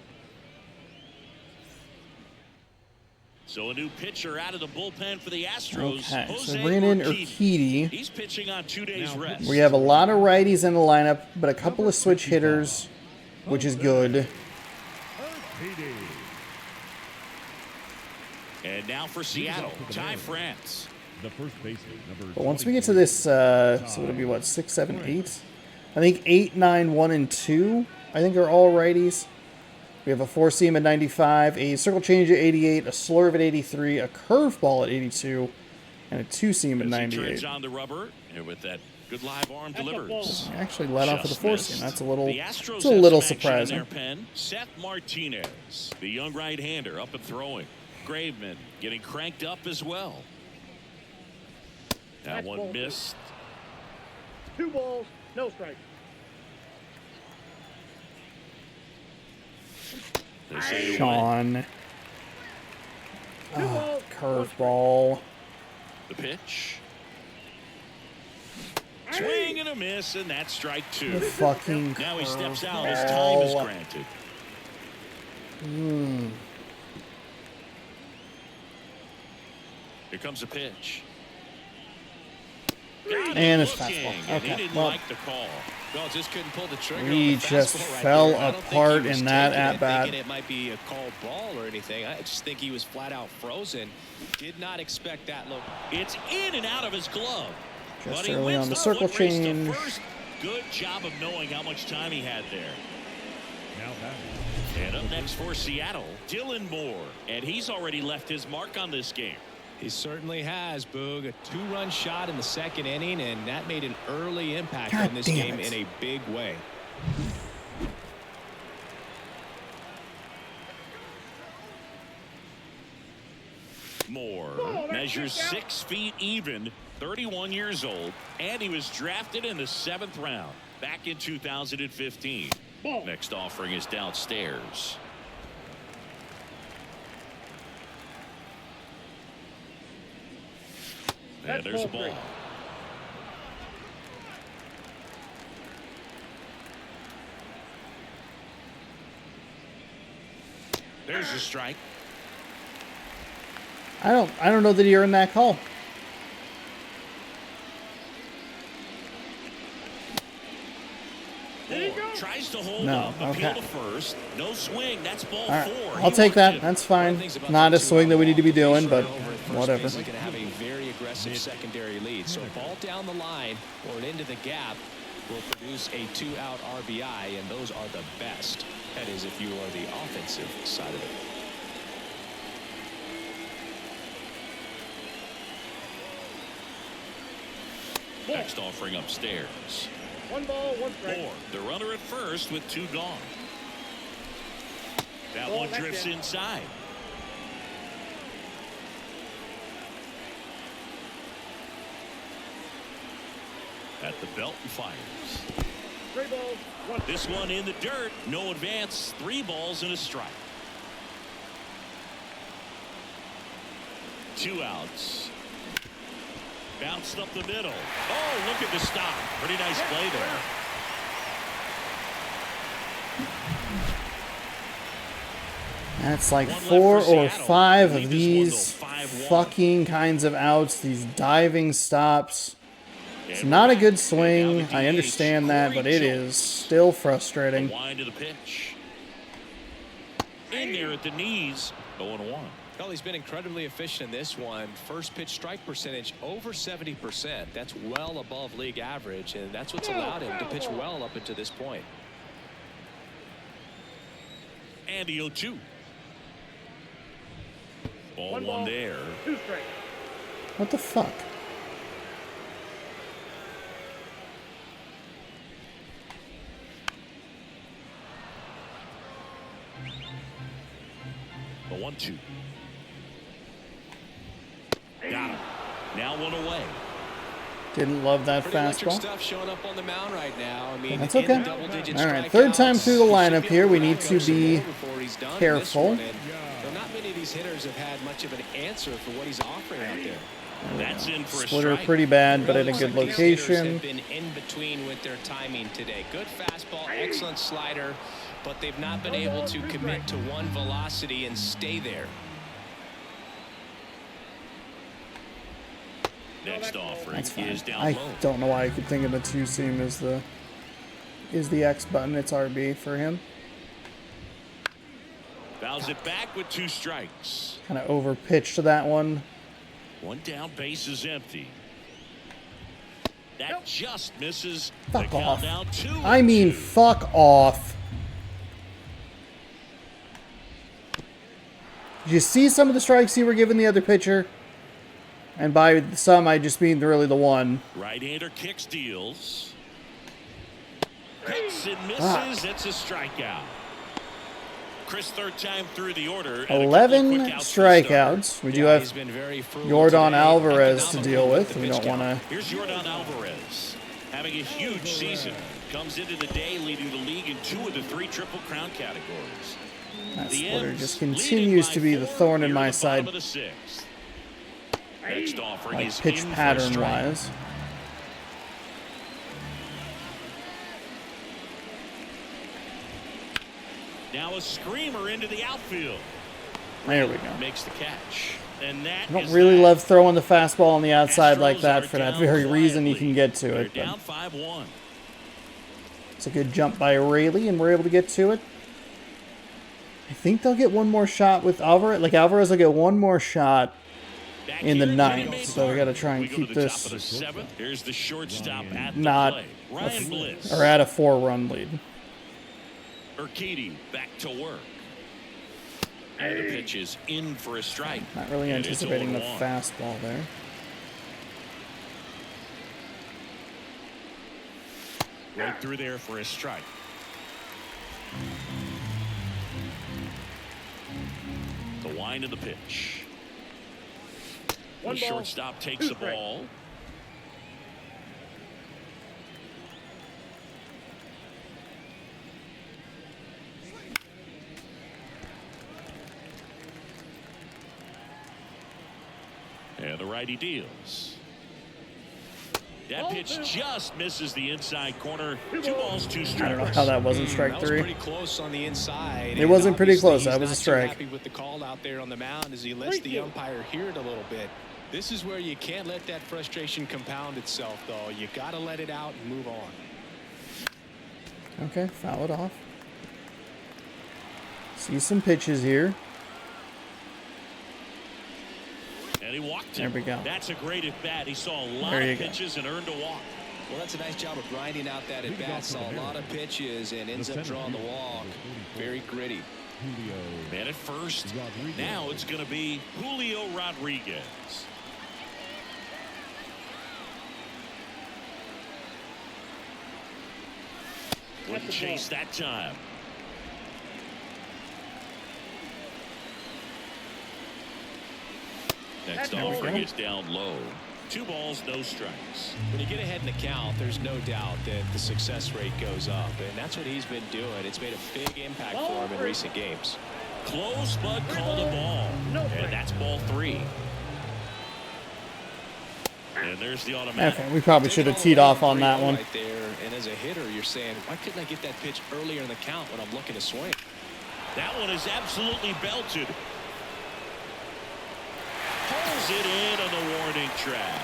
So a new pitcher out of the bullpen for the Astros. Okay, so Jose bringing in Urquidy. Urquidy. He's pitching on 2 days rest. We have a lot of righties in the lineup, but a couple of switch hitters, which is good. PD. And now for Seattle, Ty France. The first baseman, number But once we get to this, so it'll be what, 6, 7, 8? I think 8, 9, 1, and 2. I think are all righties. We have a four-seam at 95, a circle change at 88, a slurve at 83, a curveball at 82, and a two-seam at As he 98. turns on the rubber, and with that good live arm delivers. He actually let off with a Just four-seam. missed. That's a little, The Astros it's a have little some action in surprising. their pen. Seth Martinez, the young right-hander, up and throwing. Graveman getting cranked up as well. That one missed. 2 balls, no strike. They say you win. Sean. Curveball. The pitch. Swing and a miss, and that's strike 2. The fucking Now he steps out as time is curveball. granted. Here comes a pitch. Got And him it's looking, fastball. and he Okay, didn't well. like the call. Well, just couldn't pull the trigger. We on the just fastball right fell there. I don't think apart he was in that taking it, at-bat. thinking it might be a called ball or anything. I just think he was flat out frozen. Did not expect that look. It's in and out of his glove. Just But he early wins on the the circle foot race to change. first. Good job of knowing how much time he had there. Now batting. And up next for Seattle, Dylan Moore. And he's already left his mark on this game. He certainly has, Boog. A 2-run shot in the second inning, and that made an early impact God on this damn game it. in a big way. Moore measures 6 feet even, 31 years old, and he was drafted in the 7th round back in 2015. Next offering is downstairs. And there's a ball. There's a strike. I don't know that he earned that call. Moore tries to hold No, up, appeal okay. to first. No swing. That's ball All right, 4. I'll He take walked that. him. That's fine. Not a swing that we need to be doing, but whatever. He's going to have a very aggressive secondary lead. So a ball down the line or into the gap will produce a 2-out RBI, and those are the best. That is, if you are the offensive side of it. Next offering upstairs. 1 ball, 1 strike. Moore, the runner at first with 2 gone. That Ball, one that's drifts it. inside. At the belt and fires. 3 balls, 1 This one in the dirt. No advance. 3 balls and a strike. 2 outs. Bounced up the middle. Oh, look at the stop. Pretty nice play there. That's like One left 4 for or Seattle. 5 Lead of this these one, though, 5-1. fucking kinds of outs, these diving stops. It's not a good swing. I understand that, but it is still frustrating. Wind to the pitch. In there at the knees. 0-1. Well, he's been incredibly efficient in this one. First pitch strike percentage over 70%. That's well above league average, and that's what's allowed him to pitch well up until this point. And the 0-2. Ball 1 one ball, there. 2 strikes. What the fuck? The 1-2. Got him. Now 1 away. Didn't love that Pretty electric fastball. stuff showing up on the mound right now. I mean, That's in the okay. double-digit All right, third time strikeouts. through the He should lineup be here. able We to need knock to out some be more before he's done in this careful. one, and not many of these hitters have had much of an answer for what he's offering out there. That's in for a Splitter strike. pretty bad, but at a Really good looks like these hitters location. have been in between with their timing today. Good fastball, excellent slider, but they've not been able to commit to one velocity and stay there. Next offering That's fine. is down I low. don't know why I could think of the two seam as the X button. It's RB for him. Fouls it back with 2 strikes. Kind of over pitched to that one. 1 down, base is empty. That just misses. Fuck the off. countdown 2. I mean, fuck off. Did you see some of the strikes you were giving the other pitcher? And by some, I just mean really the one. Right-hander kicks, deals. Hits and misses. It's a strikeout. Chris, third time through the order. 11 strikeouts. We do have He's been very frugal Yordan today. Alvarez to deal Economical with. the We pitch don't want count. to. Here's Yordan Alvarez having a huge season. Comes into the day leading the league in 2 of the 3 Triple Crown categories. That The splitter M's just leading continues by to be the 4 thorn in here my the bottom side, of the 6th. Next offering like is pitch in for a pattern strike. wise. Now a screamer into the outfield. There we go. Makes the catch. And that I don't is really that. love throwing the fastball on the outside like Astros that are for that down very reason you quietly. can get to They're it. But down 5-1. it's a good jump by Rayleigh, and we're able to get to it. I think they'll get one more shot with Alvarez. Like, Alvarez will get one more shot Back in the here, ninth, Jimmy so we got to try and We go keep to the top this of the 7th. Here's the shortstop at the not plate. Ryan Bliss. or at a 4-run lead. Urquidy back to work. And the pitch is in for a strike. Not really And it's anticipating the 0-1. fastball there. Right through there for a strike. The wind of the pitch. One The ball, shortstop takes 2 the strikes. ball. And the righty deals. That pitch just misses the inside corner. 2 balls, 2 strikes. I don't know how that wasn't strike That was 3. pretty close on the inside. It wasn't pretty Obviously, close. he's That was a not too strike. happy with the call out there on the mound as he lets the umpire hear it a little bit. This is where you can't let that frustration compound itself, though. You got to let it out and move on. Okay, foul it off. See some pitches here. And he walked There him. we go. That's a great at bat. He saw a lot There you of go. pitches and earned a walk. Well, that's a nice job of grinding out that at bat. Saw a lot of pitches and ends up drawing the walk. Very gritty. Man at first. Now it's going to be Julio Rodriguez. Wouldn't chase that time. Next offering is down low. 2 balls, no strikes. When you get ahead in the count, there's no doubt that the success rate goes up, and that's what he's been doing. It's made a big impact for him in recent games. Close, but called a ball. And that's ball 3. And there's the automatic. Okay, we probably should have teed off on that one. Right there, and as a hitter, you're saying, why couldn't I get that pitch earlier in the count when I'm looking to swing? That one is absolutely belted. Pulls it in on the warning track.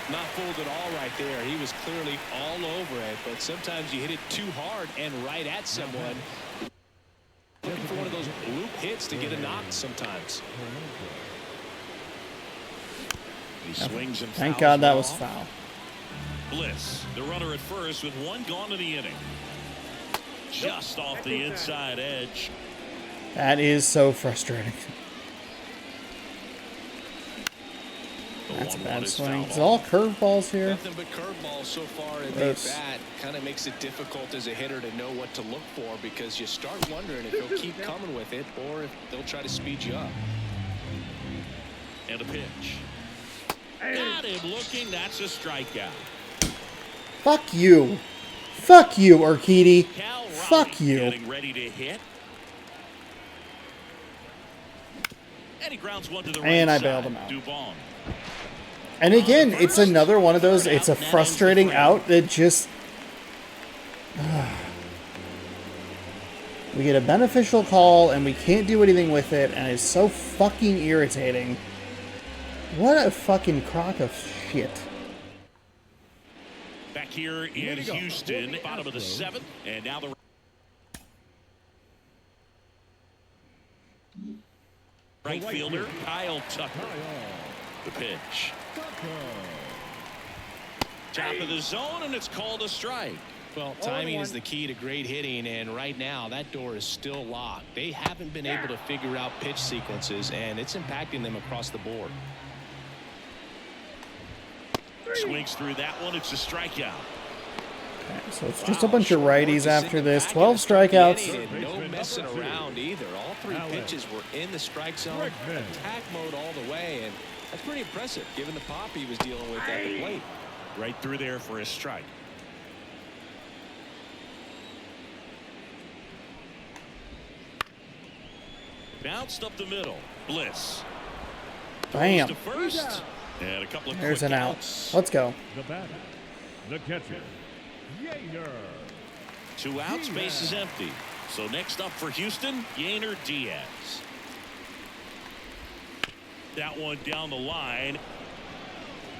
Not fooled at all right there. He was clearly all over it, but sometimes you hit it too hard and right at someone. Looking for one of those loop hits to get a knock sometimes. He swings and Thank fouls God that one was off. foul. Bliss, the runner at first with 1 gone in the inning. Just off the inside edge. That is so frustrating. The That's a 1-1 bad is swing. fouled It's off. all curveballs here. Nothing but curveballs so far in the Gross. bat. Kind of makes it difficult as a hitter to know what to look for because you start wondering if they'll keep coming with it or if they'll try to speed you up. And a pitch. Got him looking. That's a strikeout. Fuck you. Fuck you, Urquidy. Cal Fuck Raleigh you. getting ready to hit. And he grounds one to the right And I side. bailed him out. Dubon. And again, it's another one of those, it's a frustrating out that just... We get a beneficial call and we can't do anything with it, and it's so fucking irritating. What a fucking crock of shit. Back here in Houston, bottom of the 7th, and now the right fielder, Kyle Tucker. The pitch. Top of the zone, and it's called a strike. Well, timing is the key to great hitting, and right now that door is still locked. They haven't been able to figure out pitch sequences, and it's impacting them across the board. Swings through that one. It's a strikeout. Okay, so it's just a bunch of righties after this. 12 strikeouts. No messing around either. All three pitches were in the strike zone, attack mode all the way, and that's pretty impressive given the pop he was dealing with at the plate. Right through there for a strike. Bounced up the middle. Bliss. Bam. To first. And a couple of There's quick an out. outs. Let's go. The batter, the catcher, Yainer. 2 outs, base is empty. So next up for Houston, Yainer Diaz. That one down the line.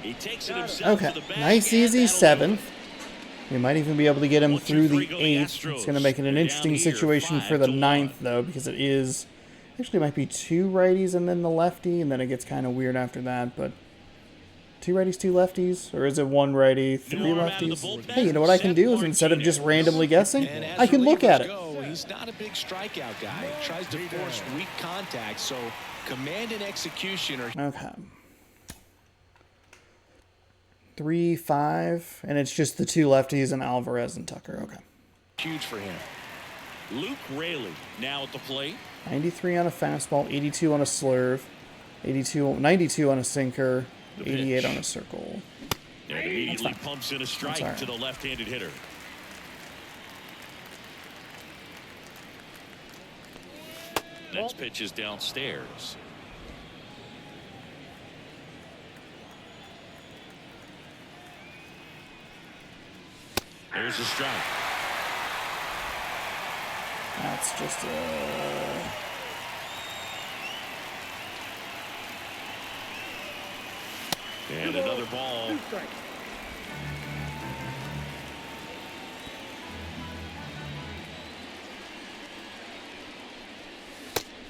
He takes it himself Okay, to the back. nice and easy that'll 7th. We might even be able to get him 1, 2, through 3 the go the 8th. It's going to make it an Astros. interesting Down here, situation for the 5-1. 9th, though, because it is... Actually, it might be 2 righties and then the lefty, and then it gets kind of weird after that, but... 2 righties, 2 lefties? Or is it 1 righty, 3 Norm out of the lefties? bullpen, Hey, you know what I can do is instead of just randomly guessing, And as I can look at relievers it. go, he's not a big strikeout guy. He tries to force weak contact, so command and execution are Okay. 3, 5, and it's just the 2 lefties and Alvarez and Tucker. Okay. huge for him. Luke Raley now at the plate. 93 on a fastball, 82 on a slurve, 92 on a sinker, The 88 pitch. on a circle. And immediately fine. pumps in a all strike right. to the left-handed hitter. Next pitch is downstairs. There's a strike. That's just And another ball.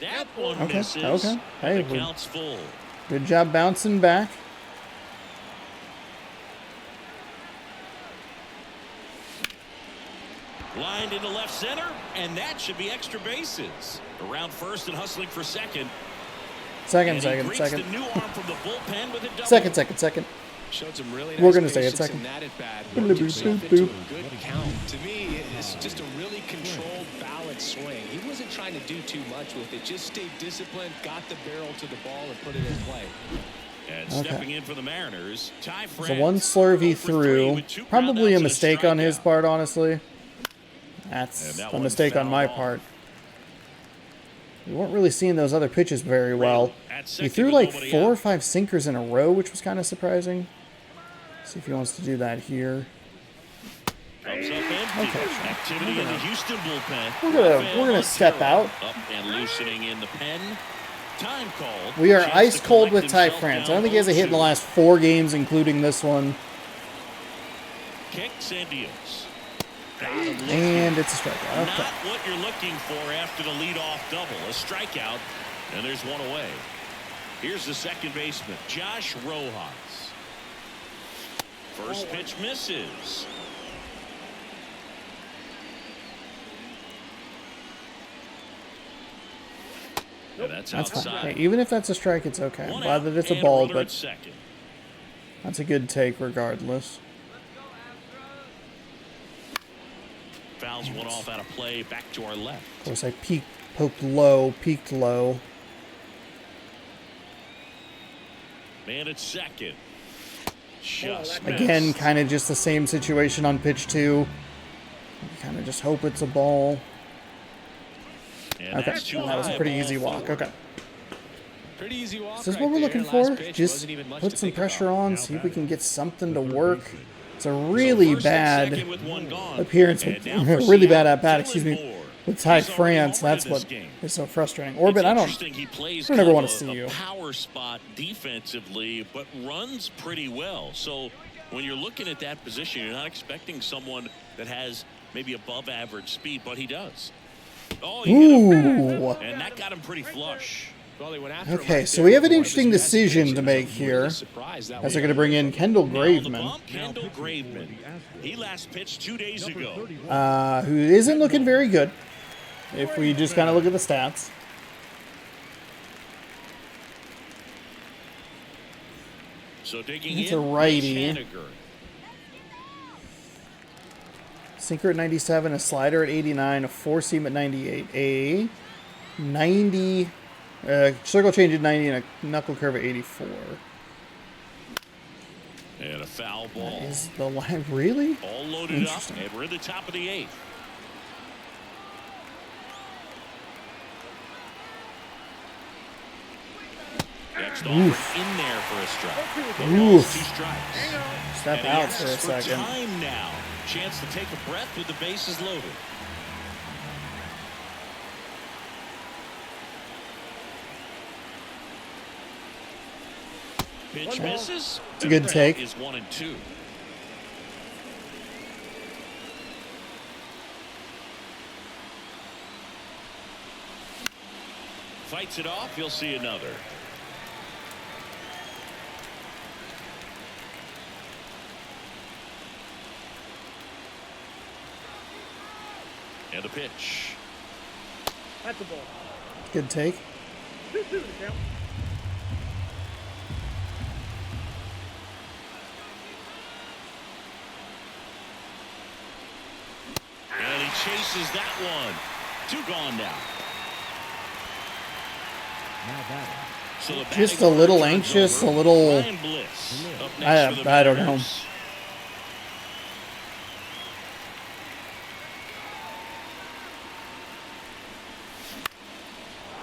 That one Okay, misses. okay. Hey, the we- count's full. good job bouncing back. Lined into left center, and that should be extra bases. Around first and hustling for second. Second. The new arm from the bullpen with a double. Second. Showed some really We're nice gonna say it patience second. in that at bat. Boop, Worked boop, himself boop, into a boop. good count. To me, it's just a really controlled, balanced swing. He wasn't trying to do too much with it. Just stayed disciplined, got the barrel to the ball, and put it in play. And Okay. stepping in for the Mariners, Ty So France. one slurve he 0 for 3 threw. with 2 Probably groundouts a and mistake on his strikeout. part, honestly. That's And that a one mistake on fouled my off. part. We weren't really seeing those other pitches very well. At He second threw with like nobody 4 or out. 5 sinkers in a row, which was kind of surprising. See if he wants to do that here. Comes up empty. Okay. Activity in the Houston bullpen. We're Rafael gonna step Montero out. Up and loosening in the pen. Time called. We are Chance ice to cold collect with Ty himself France. I down don't think he has a hit in the 0-2. last 4 games, including this one. Kicks and deals. And it's a strikeout. Not Okay. what you're looking for after the leadoff double. A strikeout, and there's one away. Here's the second baseman, Josh Rojas. First pitch misses. And that's That's fine. outside. Hey, even if that's a strike, it's okay. I'm One glad out that it's a and ball, runner at but second. that's a good take regardless. Fouls one off out of play. Back to our left. Of course, I peeked low. Man at second. Just Again, missed. kind of just the same situation on pitch 2. You kind of just hope it's a ball. And Okay, that's too that was a high, pretty ball easy walk. 4. Okay. Pretty easy walk. Is this right what we're there. looking Last for? pitch Just wasn't even much put to some think pressure about. on, see if we can get something to work. It's a really First and second bad with one gone. appearance, And with, now for really bad Seattle, at bat, Dylan excuse me, Moore. with Ty He's already France. homered That's in this what game. is so frustrating. It's Orbit, I don't interesting he plays I don't ever kind wanna of see you. a power spot defensively, but runs pretty well. So when you're looking at that position, you're not expecting someone that has maybe above average speed, but he does. Oh, he hit him. Ooh. And that got him pretty flush. Well, they went after him Okay, right so there we have an before. interesting It was a nasty decision pitch, to and make I'm here. really surprised that As was they're going to bring in Kendall Now on the Graveman, bump, Kendall Graveman. He last pitched 2 days ago. who isn't looking very good, if we just kind of look at the stats. So digging It's in, a righty. Haniger. Sinker at 97, a slider at 89, a four-seam at 98, a 90, circle change at 90, and a knuckle curve at 84. And a foul ball. Is the line really? All loaded up, Interesting. and we're in the top of the 8th. Next offer in there for a strike. The ball's 2 strikes. Step And he out for a asks second. time now. Chance to take a breath with the bases loaded. Pitch misses. It's a good take. Is 1-2. Fights it off. You'll see another. And a pitch. That's a ball. Good take. 2-2 the count. And he chases that one. 2 gone now. So the Just batting a little order turns anxious, over. a little- Ryan Bliss up next for the I don't know. Mariners.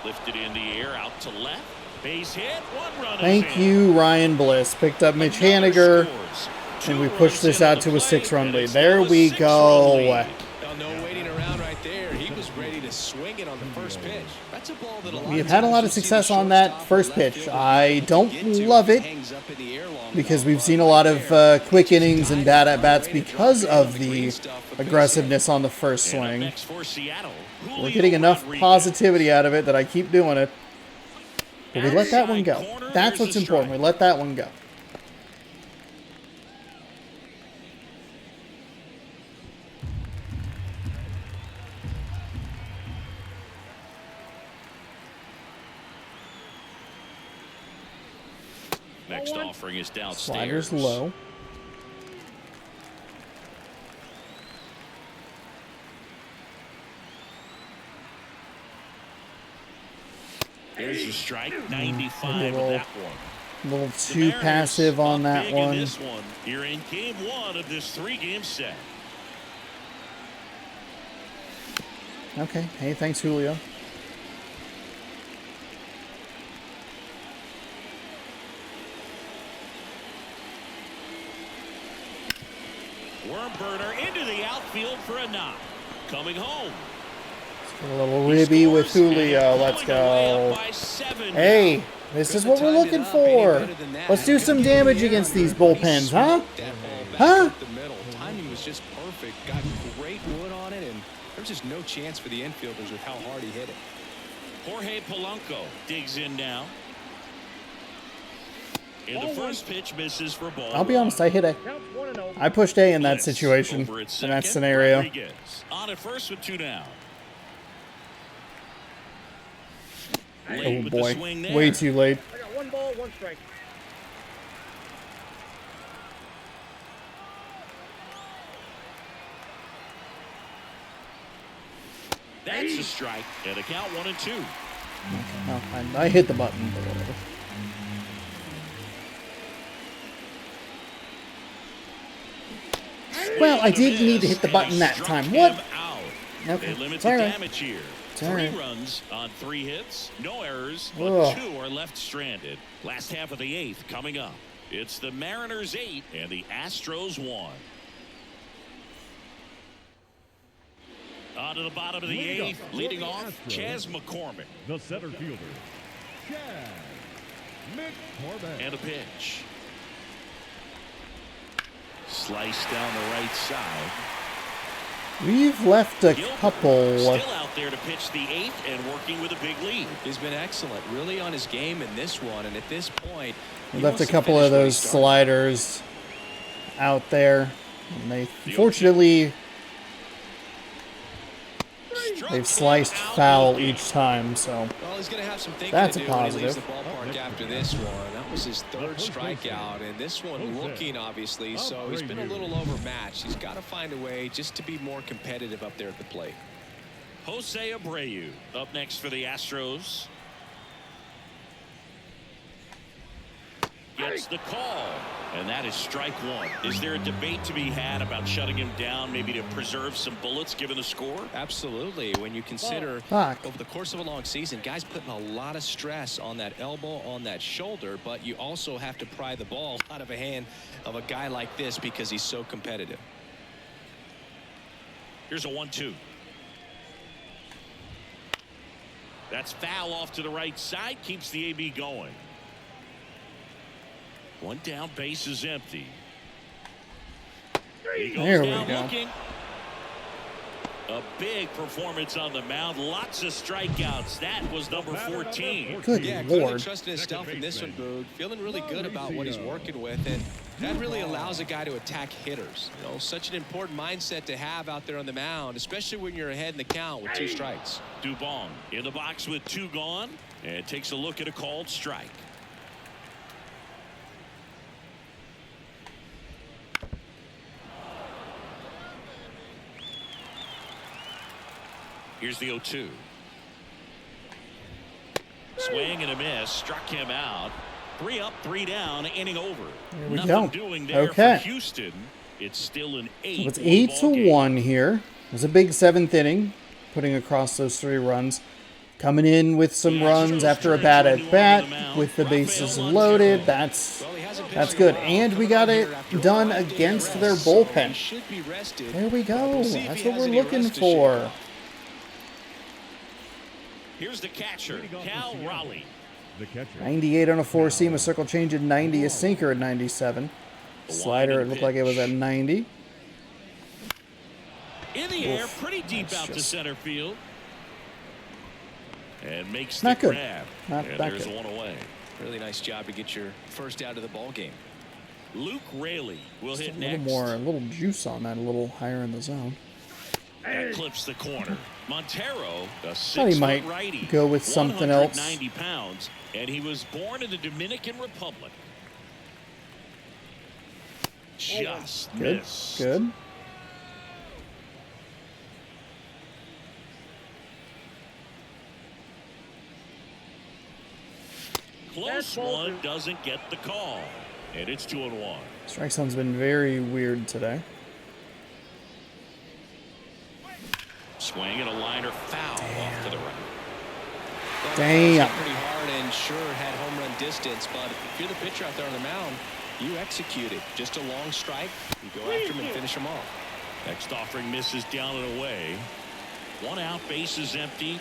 Lifted in the air, out to left. Base hit, 1 run. Thank you, Ryan Bliss. Picked up Mitch Haniger, and we pushed this out to a 6-run lead. There we go. Well, no waiting around right there. He was ready to swing it on the first pitch. That's a ball that We've had a lot of success on that first pitch. I don't love it because we've seen a lot of quick innings and bad at-bats because of the aggressiveness on the first swing. We're getting enough positivity out of it that I keep doing it. But we let that one go. That's what's important. We let that one go. Next offering is downstairs. Sliders low. There's your strike. 95 of that one. A little The too Mariners passive on up that big in one. this one. You're in game 1 of this 3-game set. Okay. Hey, thanks, Julio. Worm burner into the outfield for a knock. Coming home. A little ribby with Julio. Let's go. Hey, this is what we're looking for. Let's do some damage against these bullpens, huh? Huh? The middle. Timing was just perfect. Got great wood on it, and there's just no chance for the infielders with how hard he hit it. Jorge Polanco digs in now. And the first pitch misses for ball. I'll be honest, I hit A. Counts 1-0. I pushed A in that Bliss situation, over at in that second. scenario. Rodriguez on at first with 2 down. Late Oh with the boy, swing there. way too late. I got 1 ball, 1 strike. That's a strike. And a count 1-2. Oh, I hit the button. But whatever. Well, I did need to hit the button that time. What? Okay, They limit it's the all right. damage here. It's all right. 3 runs on 3 hits, no errors, but Ugh. 2 are left stranded. Last half of the 8th coming up. It's the Mariners 8 and the Astros 1. On to the bottom of the 8th, leading off Chas McCormick. The center fielder, Chas McCormick. And a pitch. Slice down the right side. We've left a couple. Still out there to pitch the 8th and working with a big lead. He's been excellent, really on his game in this one, and at this point, We left a couple of those sliders out there. And they, unfortunately, they've sliced foul each time, so well, he's going to have some thinking that's to a do when he leaves positive. the ballpark after this one. That was his 3rd strikeout, and this one looking, obviously, so he's been a little overmatched. He's got to find a way just to be more competitive up there at the plate. Jose Abreu up next for the Astros. Gets the call, and that is strike 1. Is there a debate to be had about shutting him down, maybe to preserve some bullets given the score? Absolutely. When you consider over the course of a long season, guys putting a lot of stress on that elbow, on that shoulder, but you also have to pry the ball out of a hand of a guy like this because he's so competitive. Here's a 1-2. That's foul off to the right side, keeps the AB going. One down, base is empty. There we go. Looking. A big performance on the mound. Lots of strikeouts. That was number 14. Good Yeah, clearly Lord. trusting his stuff in this one, Boog. Feeling really good about what he's working with, and that really allows a guy to attack hitters. You know, such an important mindset to have out there on the mound, especially when you're ahead in the count with 2 strikes. Dubon in the box with 2 gone, and takes a look at a called strike. Here's the 0-2. Swing and a miss. Struck him out. 3 up, 3 down. Inning over. There we Nothing go. doing there Okay. for Houston. It's still an 8. So it's 8-1 here. It was a big 7th inning, putting across those 3 runs. Coming in with some runs after a bad at bat with the bases loaded. That's good. And we got it done against their bullpen. There we go. That's what we're looking for. Here's the catcher, Cal Raleigh. The catcher. 98 on a 4-seam, a circle change at 90, a sinker at 97. Slider, it looked like it was at 90. In the air, pretty deep out to center field. And makes Not the good. grab. Not And that there's good. one away. Really nice job to get your first out of the ball game. Luke Raley will hit A little next. more, a little juice on that, a little higher in the zone. That clips the corner. Montero, a Thought he might 6-foot righty, go with something else. 190 pounds, and he was born in the Dominican Republic. Just Good, missed. good. Close one doesn't get the call, and it's 2-1. Strike zone's been very weird today. Swing and a liner foul off to the right. Well, Damn. that was pretty hard and sure had home run distance, but if you're the pitcher out there on the mound, you execute it. Just a long strike, you go after him and finish him off. Next offering misses down and away. 1 out, base is empty.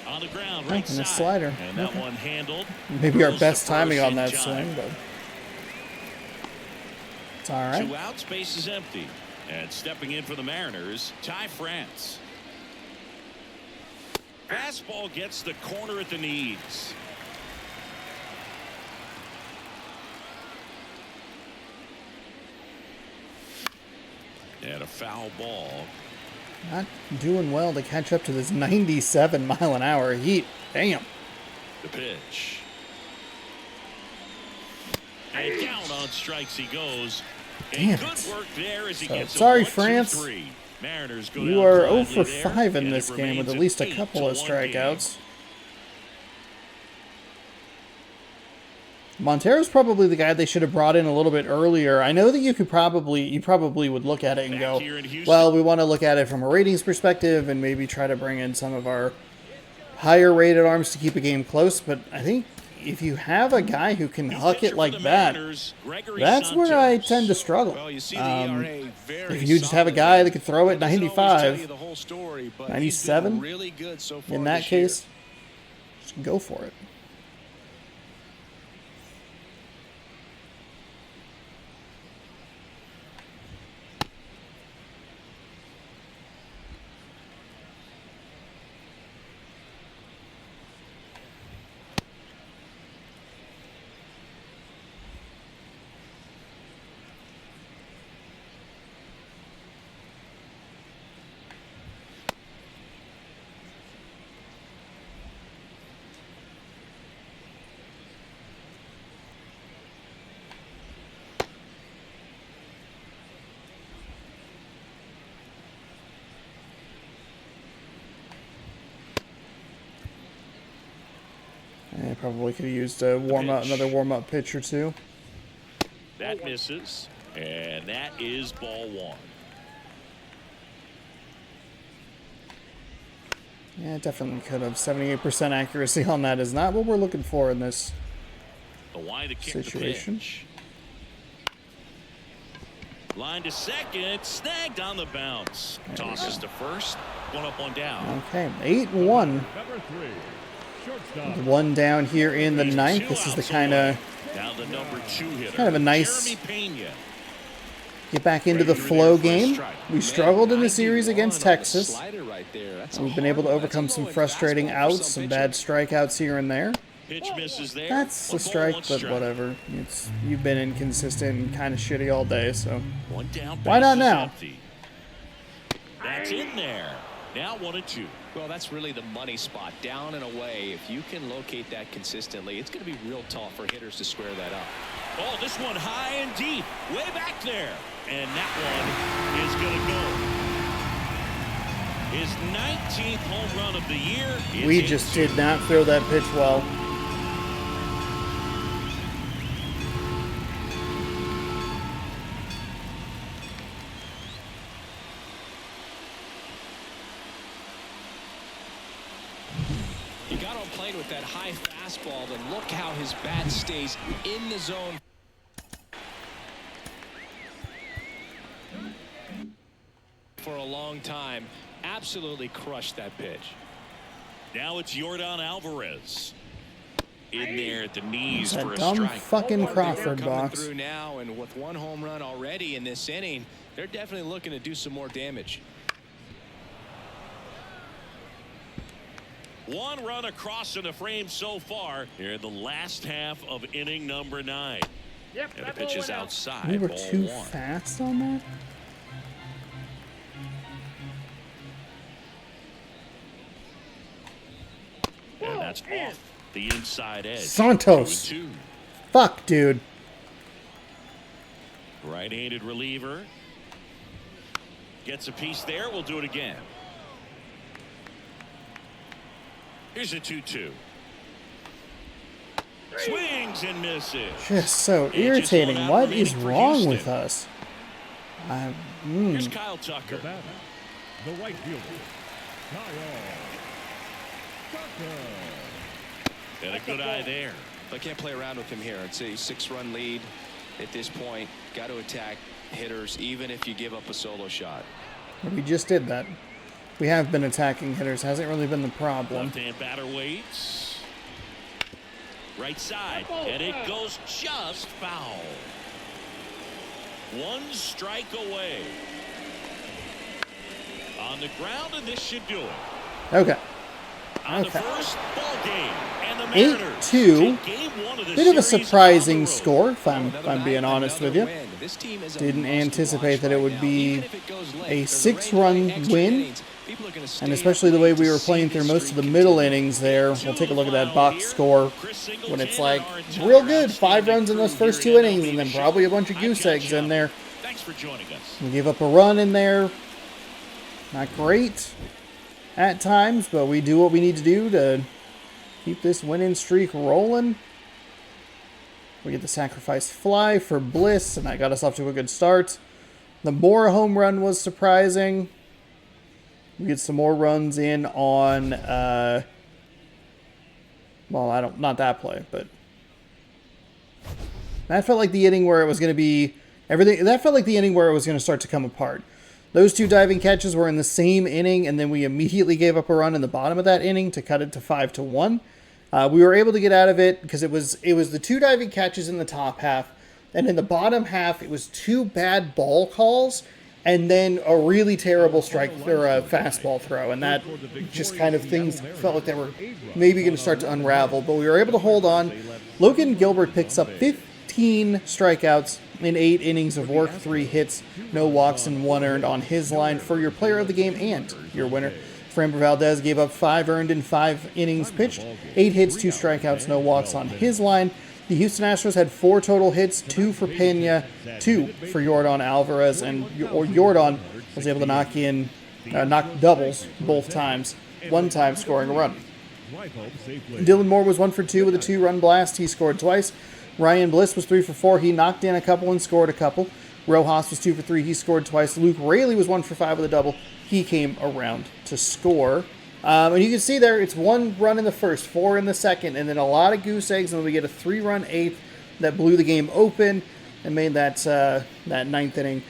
On the ground, right And a side. slider. And that Okay. one handled. Maybe our Goes best to timing first on in that time. swing, but it's all right. 2 outs, base is empty. And stepping in for the Mariners, Ty France. Fastball gets the corner at the knees. And a foul ball. Not doing well to catch up to this 97-mile-an-hour heat. Damn. The pitch. And down on strikes he goes. Damn Good it. work there as he So, gets a sorry, 1-2-3. France. Mariners go You down are 0 quietly for there, 5 in and this it game with remains at least a an couple of 8-1 game. strikeouts. Montero's probably the guy they should have brought in a little bit earlier. I know that you probably would look at it and Back go, here in Houston. well, we want to look at it from a ratings perspective and maybe try to bring in some of our higher rated arms to keep a game close. But I think if you have a guy who can huck it like that, that's where I tend to struggle. Well, you see the ERA very If you just have a solid. guy that could throw it Doesn't always 95, tell you the whole story, but he's doing 97, really good so far in that this year. case, just go for it. probably could have used a another warm-up pitch or two. That misses, and that is ball one. Yeah, definitely could have. 78% accuracy on that is not what we're looking for in this situation. Line to second, snagged on the bounce. Tosses to first, one up, one down. Okay, 8-1. Number 3, shortstop. One down here in the ninth. This is the kind of a nice get back into the flow game. We struggled in the series against Texas. We've been able to overcome some frustrating outs, some bad strikeouts here and there. Pitch misses there. That's a strike, but whatever. You've been inconsistent and kind of shitty all day, so why not now? That's in there. Now 1-2. Well, that's really the money spot, down and away. If you can locate that consistently, it's going to be real tough for hitters to square that up. Oh, this one high and deep, way back there. And that one is going to go. His 19th home run of the year. We just did not throw that pitch well. You got on plane with that high fastball, then look how his bat stays in the zone. For a long time, absolutely crushed that pitch. Now it's Yordan Alvarez in there at the knees That for a dumb strike. fucking Crawford They're coming box. through now, and with one home run already in this inning, they're definitely looking to do some more damage. One run across in the frame so far here in the last half of inning number 9. Yep, And the that pitch ball is went out. outside. We were ball too 1. fast on that? And that's off the inside edge. Santos. 2-2. Fuck, dude. Right-handed reliever. Gets a piece there. We'll do it again. Here's a 2-2. Swings and misses. Just so just irritating. one out What remaining is for wrong Houston. with us? Here's Kyle Tucker. The batter, the right fielder, Kyle Tucker. And a good eye there. I can't play around with him here. It's a 6-run lead at this point. Got to attack hitters, even if you give up a solo shot. We just did that. We have been attacking hitters. Hasn't really been the problem. Left-hand batter waits. Right side. And it goes just foul. One strike away. On the ground, and this should do it. Okay. On the Okay. first ball game. And the Mariners 8-2. take game 1 of the Bit of a series surprising on the road. score, if I'm being honest with you. Didn't anticipate that it would be a 6-run win. And especially the way we were playing through most of the middle innings there. We'll take a look at that box score when it's like real good. 5 runs in those first 2 innings and then probably a bunch of goose eggs in there. Thanks for joining us. We gave up a run in there. Not great at times, but we do what we need to do to keep this winning streak rolling. We get the sacrifice fly for Bliss, and that got us off to a good start. The Moore home run was surprising. We get some more runs in on, well, not that play, but that felt like the inning where it was going to be everything. That felt like the inning where it was going to start to come apart. Those 2 diving catches were in the same inning, and then we immediately gave up a run in the bottom of that inning to cut it to 5-1. We were able to get out of it because it was the 2 diving catches in the top half, and in the bottom half it was 2 bad ball calls and then a really terrible strike or a fastball throw, and that just kind of things felt like they were maybe going to start to unravel, but we were able to hold on. Logan Gilbert picks up 15 strikeouts in 8 innings of work, 3 hits, no walks, and 1 earned on his line for your player of the game and your winner. Framber Valdez gave up 5 earned in 5 innings pitched, 8 hits, 2 strikeouts, no walks on his line. The Houston Astros had 4 total hits, 2 for Pena, 2 for Yordan Alvarez, and Yordan was able to knock doubles both times, one time scoring a run. Drive home safely. Dylan Moore was 1 for 2 with a 2-run blast. He scored twice. Ryan Bliss was 3 for 4. He knocked in a couple and scored a couple. Rojas was 2 for 3. He scored twice. Luke Raley was 1 for 5 with a double. He came around to score. And you can see there, it's 1 run in the first, 4 in the second, and then a lot of goose eggs, and then we get a 3-run eighth that blew the game open and made that ninth inning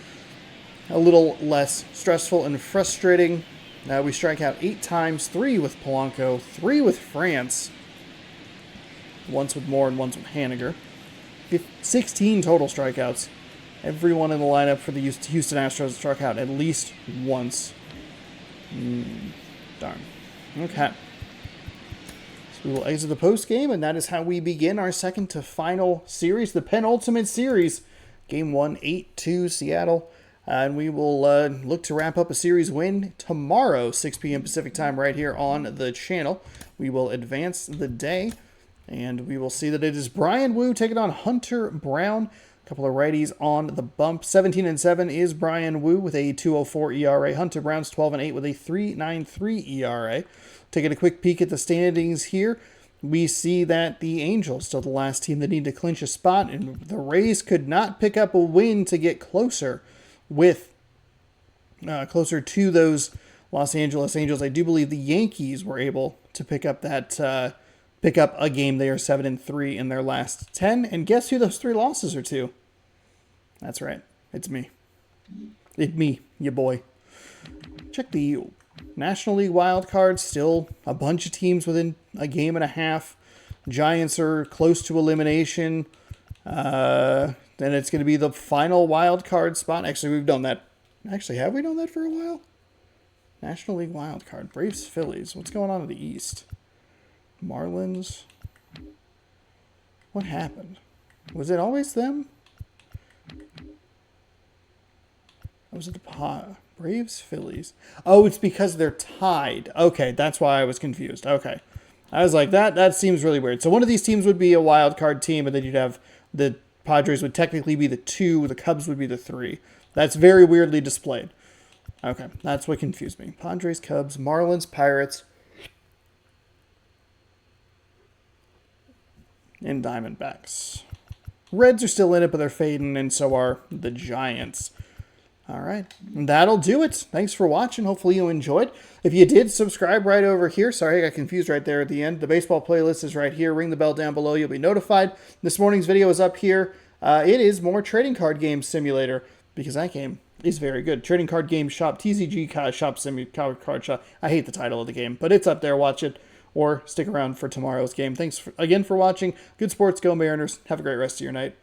a little less stressful and frustrating. We strike out 8 times, 3 with Polanco, 3 with France, once with Moore and once with Haniger. 16 total strikeouts. Everyone in the lineup for the Houston Astros struck out at least once. Darn. Okay. So we will exit the post game, and that is how we begin our second to final series, the penultimate series. Game 1, 8-2 Seattle. And we will look to wrap up a series win tomorrow, 6 p.m. Pacific time, right here on the channel. We will advance the day, and we will see that it is Brian Wu taking on Hunter Brown. A couple of righties on the bump. 17-7 is Brian Wu with a 2.04 ERA. Hunter Brown's 12-8 with a 3.93 ERA. Taking a quick peek at the standings here, we see that the Angels still the last team that need to clinch a spot, and the Rays could not pick up a win to get closer to those Los Angeles Angels. I do believe the Yankees were able to pick up a game. They are 7-3 in their last 10, and guess who those 3 losses are to? That's right, it's me. It's me, your boy. Check the National League wild cards. Still a bunch of teams within a game and a half. Giants are close to elimination. Then it's going to be the final wild card spot. Actually, we've done that. Actually, have we done that for a while? National League wild card. Braves, Phillies. What's going on in the East? Marlins. What happened? Was it always them? Or was it the Braves, Phillies? Oh, it's because they're tied. Okay, that's why I was confused. Okay. I was like, that seems really weird. So one of these teams would be a wild card team, and then you'd have the Padres would technically be the 2, the Cubs would be the 3. That's very weirdly displayed. Okay, that's what confused me. Padres, Cubs, Marlins, Pirates, and Diamondbacks. Reds are still in it, but they're fading, and so are the Giants. All right, that'll do it. Thanks for watching. Hopefully you enjoyed. If you did, subscribe right over here. Sorry, I got confused right there at the end. The baseball playlist is right here. Ring the bell down below. You'll be notified. This morning's video is up here. It is more Trading Card Game Simulator, because that game is very good. Trading Card Game Shop, TCG Shop, Card Shop. I hate the title of the game, but it's up there. Watch it, or stick around for tomorrow's game. Thanks again for watching. Good sports. Go Mariners. Have a great rest of your night.